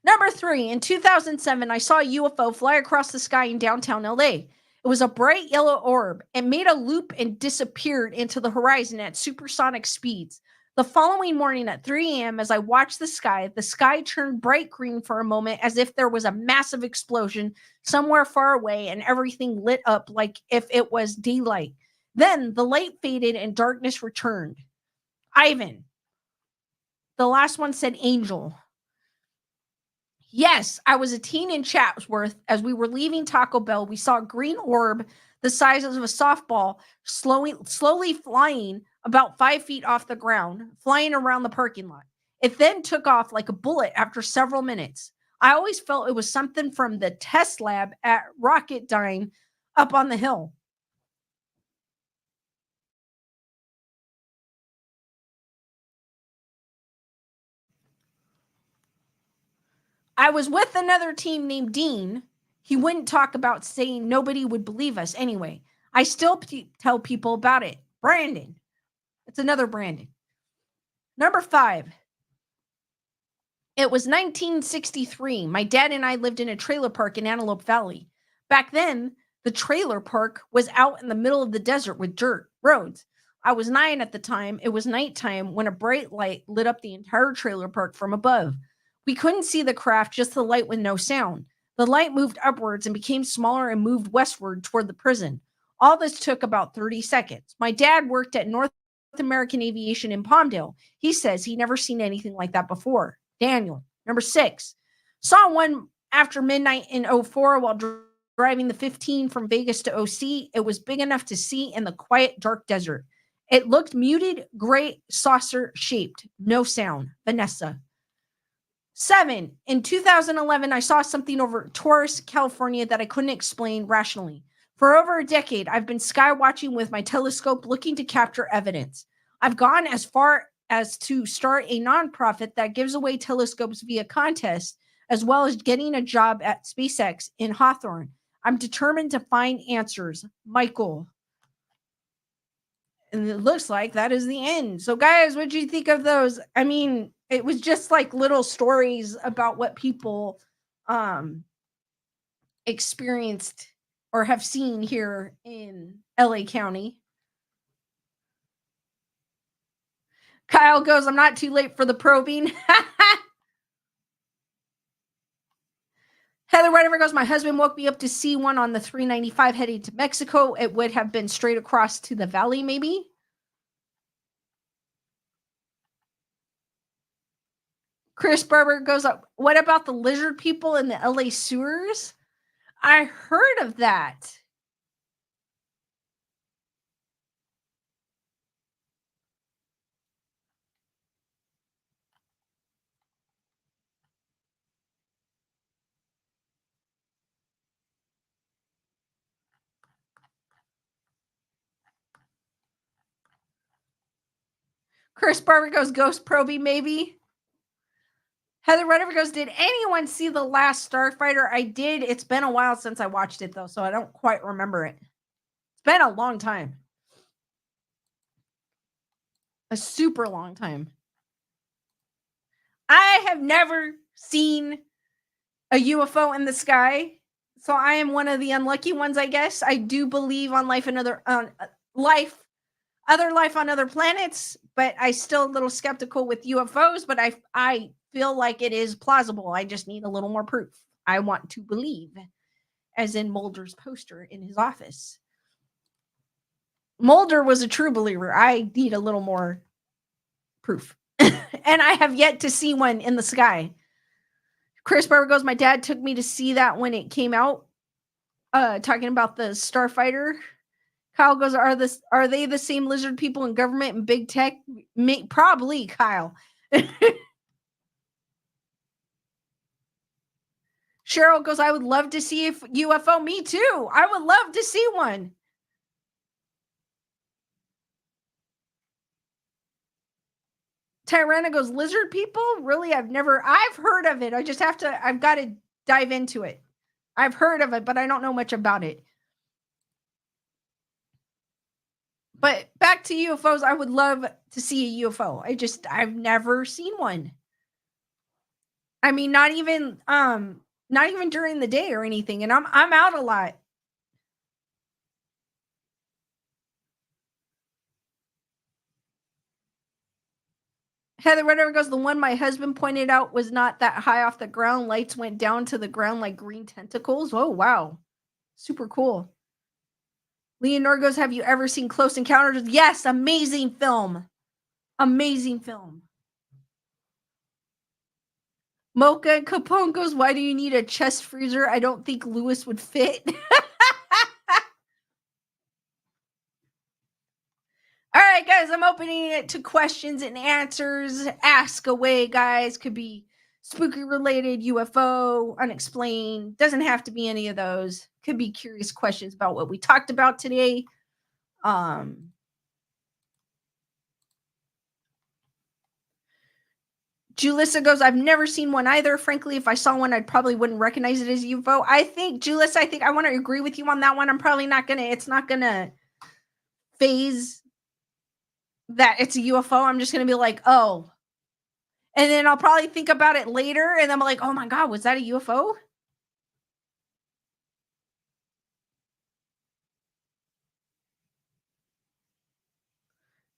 Number 3, in 2007, I saw a UFO fly across the sky in downtown LA. It was a bright yellow orb. It made a loop and disappeared into the horizon at supersonic speeds. The following morning at 3 a.m., as I watched the sky turned bright green for a moment as if there was a massive explosion somewhere far away and everything lit up like if it was daylight. Then the light faded and darkness returned. Ivan. The last one said angel. Yes, I was a teen in Chatsworth. As we were leaving Taco Bell, we saw a green orb the size of a softball slowly flying about 5 feet off the ground, flying around the parking lot. It then took off like a bullet after several minutes. I always felt it was something from the test lab at Rocketdyne up on the hill. I was with another team named Dean. He wouldn't talk about saying nobody would believe us anyway. I still tell people about it. Brandon. It's another Brandon. Number 5. It was 1963. My dad and I lived in a trailer park in Antelope Valley. Back then, the trailer park was out in the middle of the desert with dirt roads. I was 9 at the time. It was nighttime when a bright light lit up the entire trailer park from above. We couldn't see the craft, just the light with no sound. The light moved upwards and became smaller and moved westward toward the prison. All this took about 30 seconds. My dad worked at North American Aviation in Palmdale. He says he never seen anything like that before. Daniel. Number 6. Saw one after midnight in 04 while driving the 15 from Vegas to OC. It was big enough to see in the quiet, dark desert. It looked muted, gray, saucer shaped. No sound. Vanessa. 7. In 2011, I saw something over Taurus, California that I couldn't explain rationally. For over a decade, I've been sky watching with my telescope looking to capture evidence. I've gone as far as to start a nonprofit that gives away telescopes via contest, as well as getting a job at SpaceX in Hawthorne. I'm determined to find answers. Michael. And it looks like that is the end. So, guys, what do you think of those? I mean, it was just like little stories about what people experienced or have seen here in LA County. Kyle goes, I'm not too late for the probing. Heather Whitever goes, my husband woke me up to see one on the 395 heading to Mexico. It would have been straight across to the valley, maybe. Chris Barber goes, what about the lizard people in the LA sewers? I heard of that. Chris Barber goes, ghost probing, maybe. Heather Rudder goes, did anyone see The Last Starfighter? I did. It's been a while since I watched it, though, so I don't quite remember it. It's been a long time. A super long time. I have never seen a UFO in the sky, so I am one of the unlucky ones, I guess. I do believe on life and other life on other planets, but I still a little skeptical with UFOs, but I feel like it is plausible. I just need a little more proof. I want to believe, as in Mulder's poster in his office. Mulder was a true believer. I need a little more proof. And I have yet to see one in the sky. Chris Barber goes, my dad took me to see that when it came out, talking about the Starfighter. Kyle goes, are they the same lizard people in government and big tech? Probably, Kyle. Cheryl goes, I would love to see a UFO. Me too. I would love to see one. Tyrana goes, lizard people? Really? I've heard of it. I've got to dive into it. I've heard of it, but I don't know much about it. But back to UFOs, I would love to see a UFO. I've never seen one. I mean, not even during the day or anything, and I'm out a lot. Heather Redder goes, the one my husband pointed out was not that high off the ground. Lights went down to the ground like green tentacles. Oh, wow. Super cool. Leonor goes, have you ever seen Close Encounters? Yes, amazing film. Amazing film. Mocha Capone goes, why do you need a chest freezer? I don't think Lewis would fit. All right, guys, I'm opening it to questions and answers. Ask away, guys. Could be spooky related, UFO, unexplained. Doesn't have to be any of those. Could be curious questions about what we talked about today. Julissa goes, I've never seen one either. Frankly, if I saw one, I probably wouldn't recognize it as a UFO. I think, Julissa, I want to agree with you on that one. I'm probably not going to, it's not going to phase that it's a UFO. I'm just going to be like, oh. And then I'll probably think about it later. And I'm like, oh my God, was that a UFO?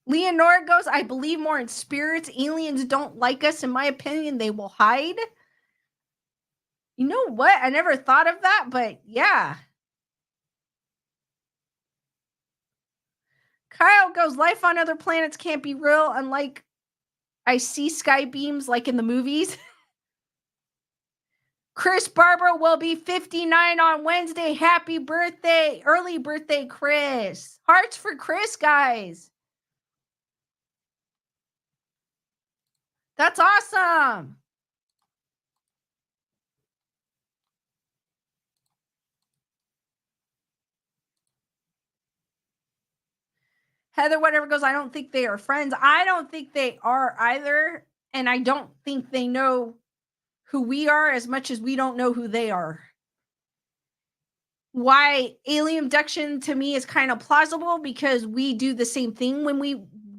Leonora goes, I believe more in spirits. Aliens don't like us. In my opinion, they will hide. You know what? I never thought of that, but yeah. Kyle goes, life on other planets can't be real, unlike I see sky beams like in the movies. Chris Barbara will be 59 on Wednesday. Happy birthday. Early birthday, Chris. Hearts for Chris, guys. That's awesome. Heather, whatever goes, I don't think they are friends. I don't think they are either. And I don't think they know who we are as much as we don't know who they are. Why alien abduction to me is kind of plausible because we do the same thing when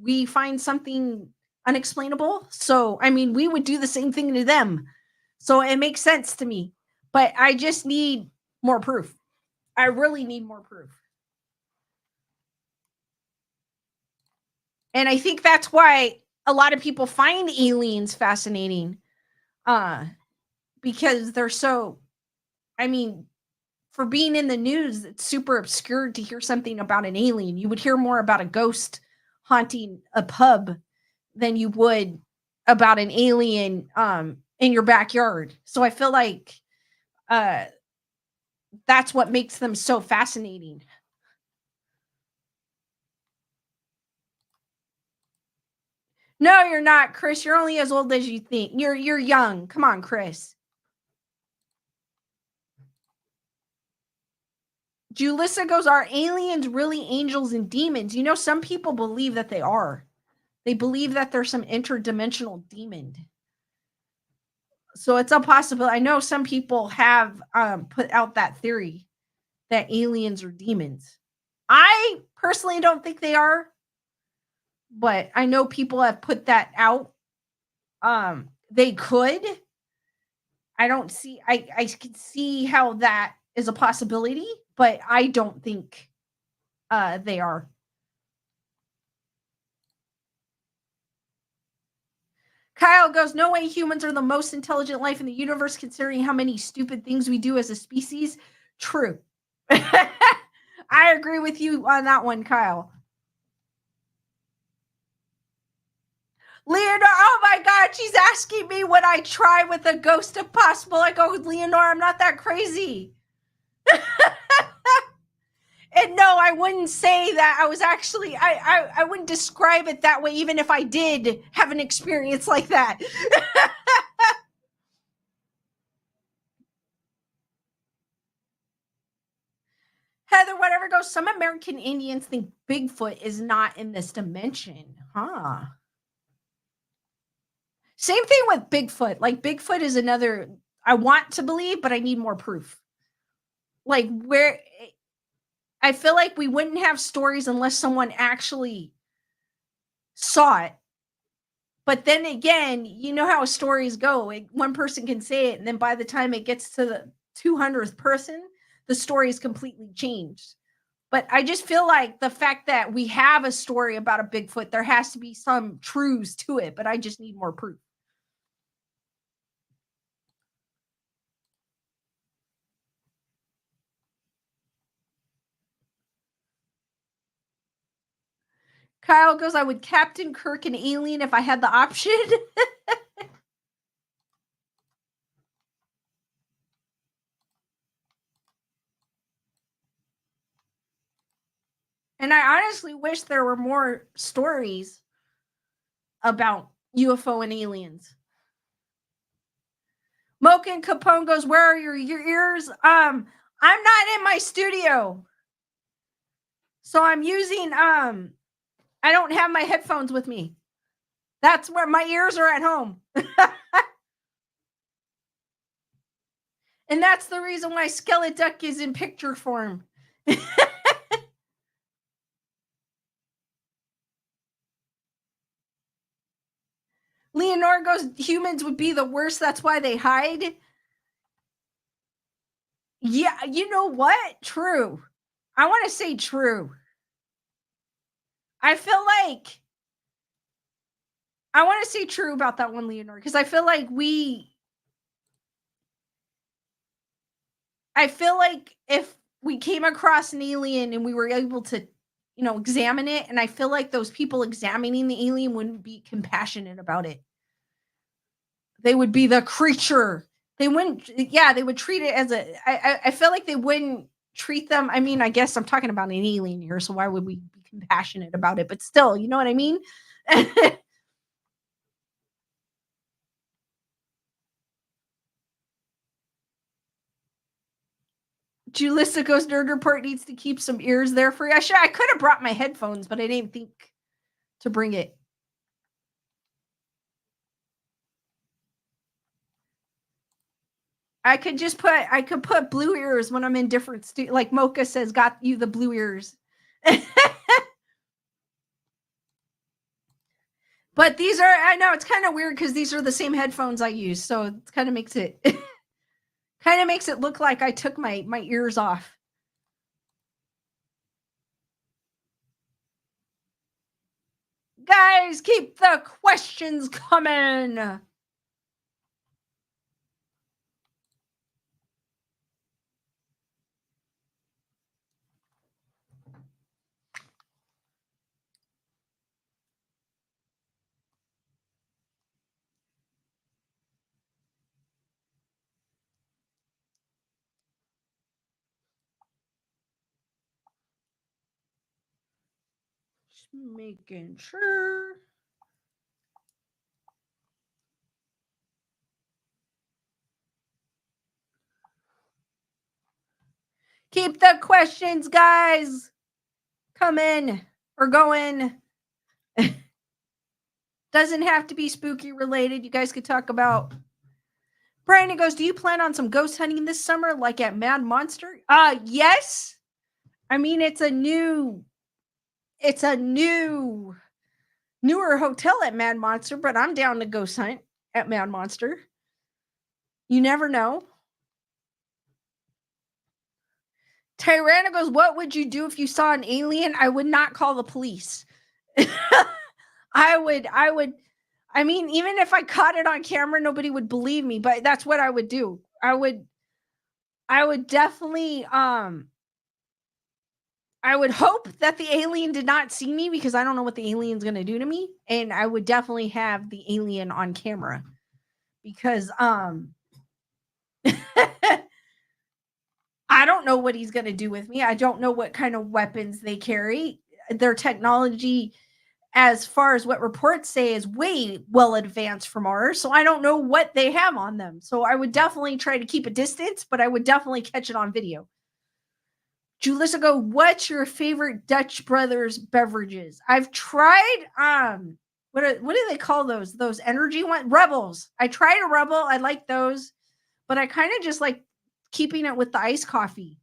we find something unexplainable. So, I mean, we would do the same thing to them. So it makes sense to me. But I just need more proof. I really need more proof. And I think that's why a lot of people find aliens fascinating. Because they're so, I mean, for being in the news, it's super obscure to hear something about an alien. You would hear more about a ghost haunting a pub than you would about an alien in your backyard. So I feel like that's what makes them so fascinating. No, you're not, Chris. You're only as old as you think. You're young. Come on, Chris. Julissa goes, are aliens really angels and demons? You know, some people believe that they are. They believe that there's some interdimensional demon. So it's a possibility. I know some people have put out that theory that aliens are demons. I personally don't think they are, but I know people have put that out. They could. I don't see. I can see how that is a possibility, but I don't think they are. Kyle goes, no way humans are the most intelligent life in the universe, considering how many stupid things we do as a species. True. I agree with you on that one, Kyle. Leonora, oh my God, she's asking me would I try with a ghost if possible. I go, Leonora, I'm not that crazy. And no, I wouldn't say that. I was actually, I wouldn't describe it that way, even if I did have an experience like that. Heather, whatever goes, some American Indians think Bigfoot is not in this dimension. Huh. Same thing with Bigfoot. Like, Bigfoot is another, I want to believe, but I need more proof. Like, where I feel like we wouldn't have stories unless someone actually saw it. But then again, you know how stories go. One person can say it, and then by the time it gets to the 200th person, the story is completely changed. But I just feel like the fact that we have a story about a Bigfoot, there has to be some truths to it, but I just need more proof. Kyle goes, I would Captain Kirk an alien if I had the option. And I honestly wish there were more stories about UFO and aliens. Moken Capone goes, where are your ears? I'm not in my studio. So I'm using I don't have my headphones with me. That's where my ears are at home. And that's the reason why Skeleton Duck is in picture form. Leonore goes, humans would be the worst. That's why they hide. Yeah, you know what? True. I want to say true. I feel like I want to say true about that one, Leonore, because I feel like if we came across an alien and we were able to, examine it, and I feel like those people examining the alien wouldn't be compassionate about it. They would be the creature. They wouldn't, yeah, they would treat it as I feel like they wouldn't treat them. I mean, I guess I'm talking about an alien here, so why would we be compassionate about it? But still, you know what I mean? Julissa goes, Nerd Report needs to keep some ears there for you. I could have brought my headphones, but I didn't think to bring it. I could put blue ears when I'm in different like Mocha says, got you the blue ears. But these are, I know it's kind of weird because these are the same headphones I use, so it kind of makes it look like I took my ears off. Guys, keep the questions coming. Just making sure. Keep the questions, guys, coming or going. Doesn't have to be spooky related. You guys could talk about. Brandon goes, do you plan on some ghost hunting this summer like at Mad Monster? Yes. I mean, it's a newer hotel at Mad Monster, but I'm down to ghost hunt at Mad Monster. You never know. Tyrana goes, what would you do if you saw an alien? I would not call the police. I mean, even if I caught it on camera, nobody would believe me, but that's what I would do. I would definitely, I would hope that the alien did not see me because I don't know what the alien's going to do to me. And I would definitely have the alien on camera because, I don't know what he's going to do with me. I don't know what kind of weapons they carry. Their technology, as far as what reports say, is way well advanced from ours. So I don't know what they have on them. So I would definitely try to keep a distance, but I would definitely catch it on video. Julissa go, what's your favorite Dutch Brothers beverages? I've tried what do they call those? Those energy ones? Rebels. I tried a Rebel. I like those, but I kind of just like keeping it with the iced coffee.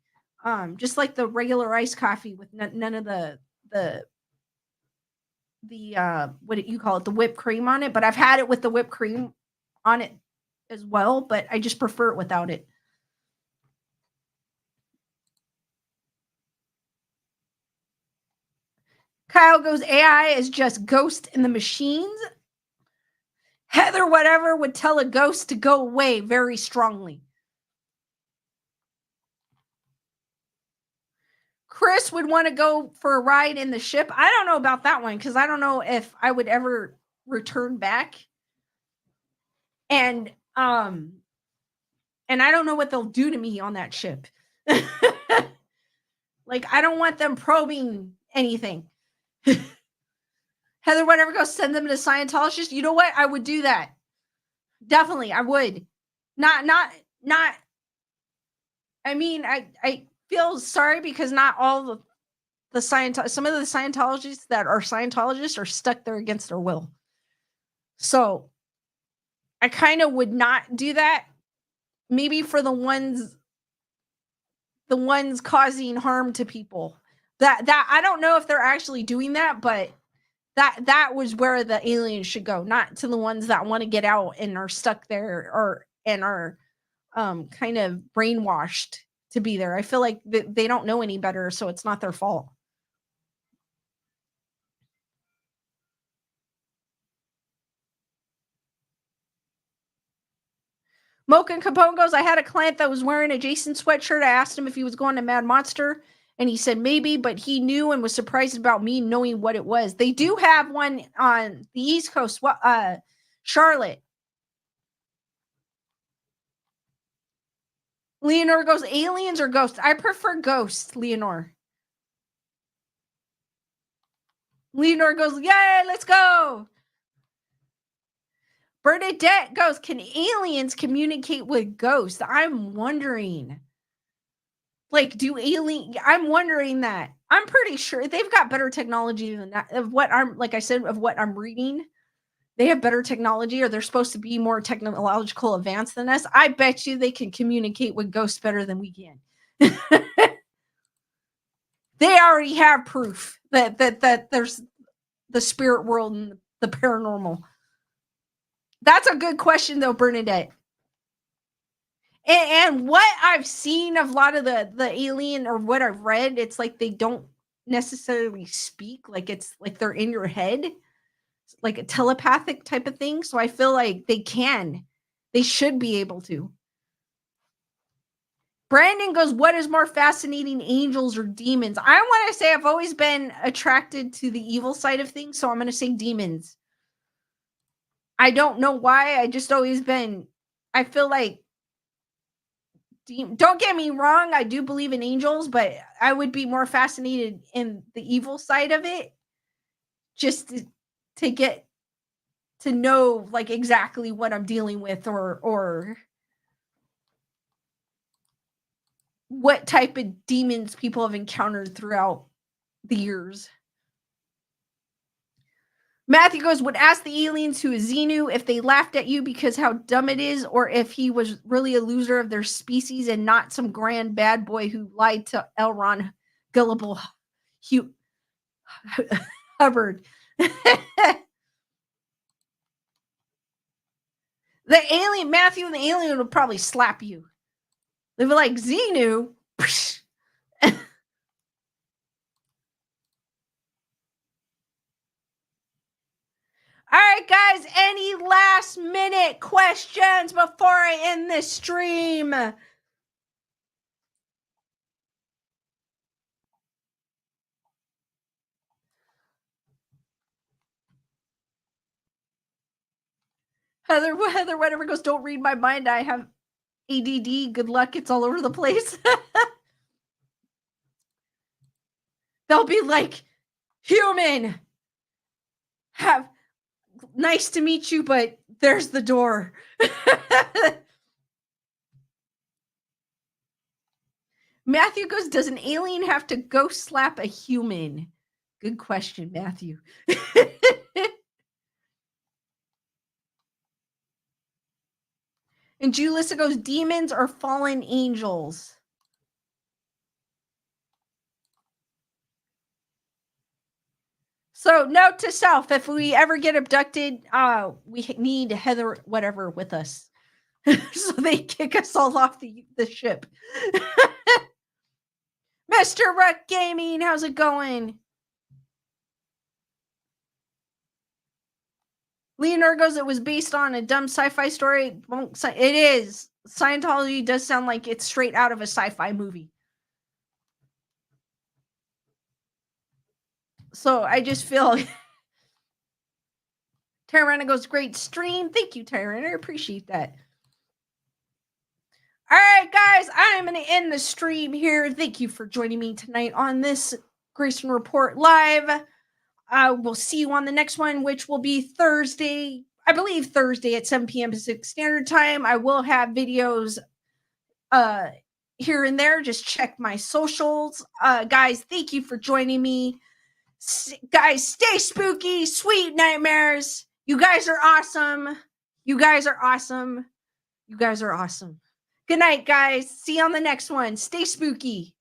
Just like the regular iced coffee with none of the what do you call it? The whipped cream on it, but I've had it with the whipped cream on it as well, but I just prefer it without it. Kyle goes, AI is just ghost in the machines. Heather, whatever, would tell a ghost to go away very strongly. Chris would want to go for a ride in the ship. I don't know about that one because I don't know if I would ever return back. And I don't know what they'll do to me on that ship. Like, I don't want them probing anything. Heather, whatever, go send them to Scientologists. You know what? I would do that. Definitely, I would. Not not not I mean, I feel sorry because not all the some of the Scientologists that are Scientologists are stuck there against their will. So, I kinda would not do that. Maybe for the ones causing harm to people. That I don't know if they're actually doing that, but that was where the aliens should go, not to the ones that wanna get out and are stuck there or and are, kind of brainwashed to be there. I feel like they don't know any better, so it's not their fault. Mocha Capone goes, I had a client that was wearing a Jason sweatshirt. I asked him if he was going to Mad Monster, and he said maybe, but he knew and was surprised about me knowing what it was. They do have one on the East Coast, Charlotte. Leonore goes, aliens or ghosts? I prefer ghosts, Leonore. Leonore goes, yay, let's go. Bernadette goes, can aliens communicate with ghosts? I'm wondering. Like, do alien I'm wondering that. I'm pretty sure they've got better technology than that of what I'm like I said, of what I'm reading. They have better technology or they're supposed to be more technological advanced than us. I bet you they can communicate with ghosts better than we can. They already have proof that there's the spirit world and the paranormal. That's a good question though, Bernadette. And what I've seen of a lot of the alien or what I've read, it's like they don't necessarily speak, like it's like they're in your head, like a telepathic type of thing. So I feel like they should be able to. Brandon goes, what is more fascinating, angels or demons? I want to say I've always been attracted to the evil side of things, so I'm going to say demons. I don't know why. I just always been, I feel like don't get me wrong, I do believe in angels, but I would be more fascinated in the evil side of it just to get to know like exactly what I'm dealing with or what type of demons people have encountered throughout the years. Matthew goes, would ask the aliens who is Xenu if they laughed at you because how dumb it is, or if he was really a loser of their species and not some grand bad boy who lied to Elron gullible Hugh Hubbard. The alien, Matthew and the alien would probably slap you. They'd be like, Xenu. All right, guys, any last minute questions before I end this stream? Heather, whatever goes, don't read my mind. I have ADD. Good luck. It's all over the place. They'll be like, human, have nice to meet you, but there's the door. Matthew goes, does an alien have to ghost slap a human? Good question, Matthew. And Julissa goes, demons or fallen angels? So note to self, if we ever get abducted, we need Heather whatever with us. So they kick us all off the ship. Mr. Ruck Gaming, how's it going? Leonard goes, it was based on a dumb sci-fi story. It is. Scientology does sound like it's straight out of a sci-fi movie. So I just feel Tyrana goes, great stream. Thank you, Tyrana. I appreciate that. All right, guys, I'm going to end the stream here. Thank you for joining me tonight on this Grayson Report Live. I will see you on the next one, which will be Thursday. I believe Thursday at 7 p.m. Pacific Standard Time. I will have videos here and there. Just check my socials. Guys, thank you for joining me. Guys, stay spooky. Sweet nightmares. You guys are awesome. You guys are awesome. You guys are awesome. Good night, guys. See you on the next one. Stay spooky.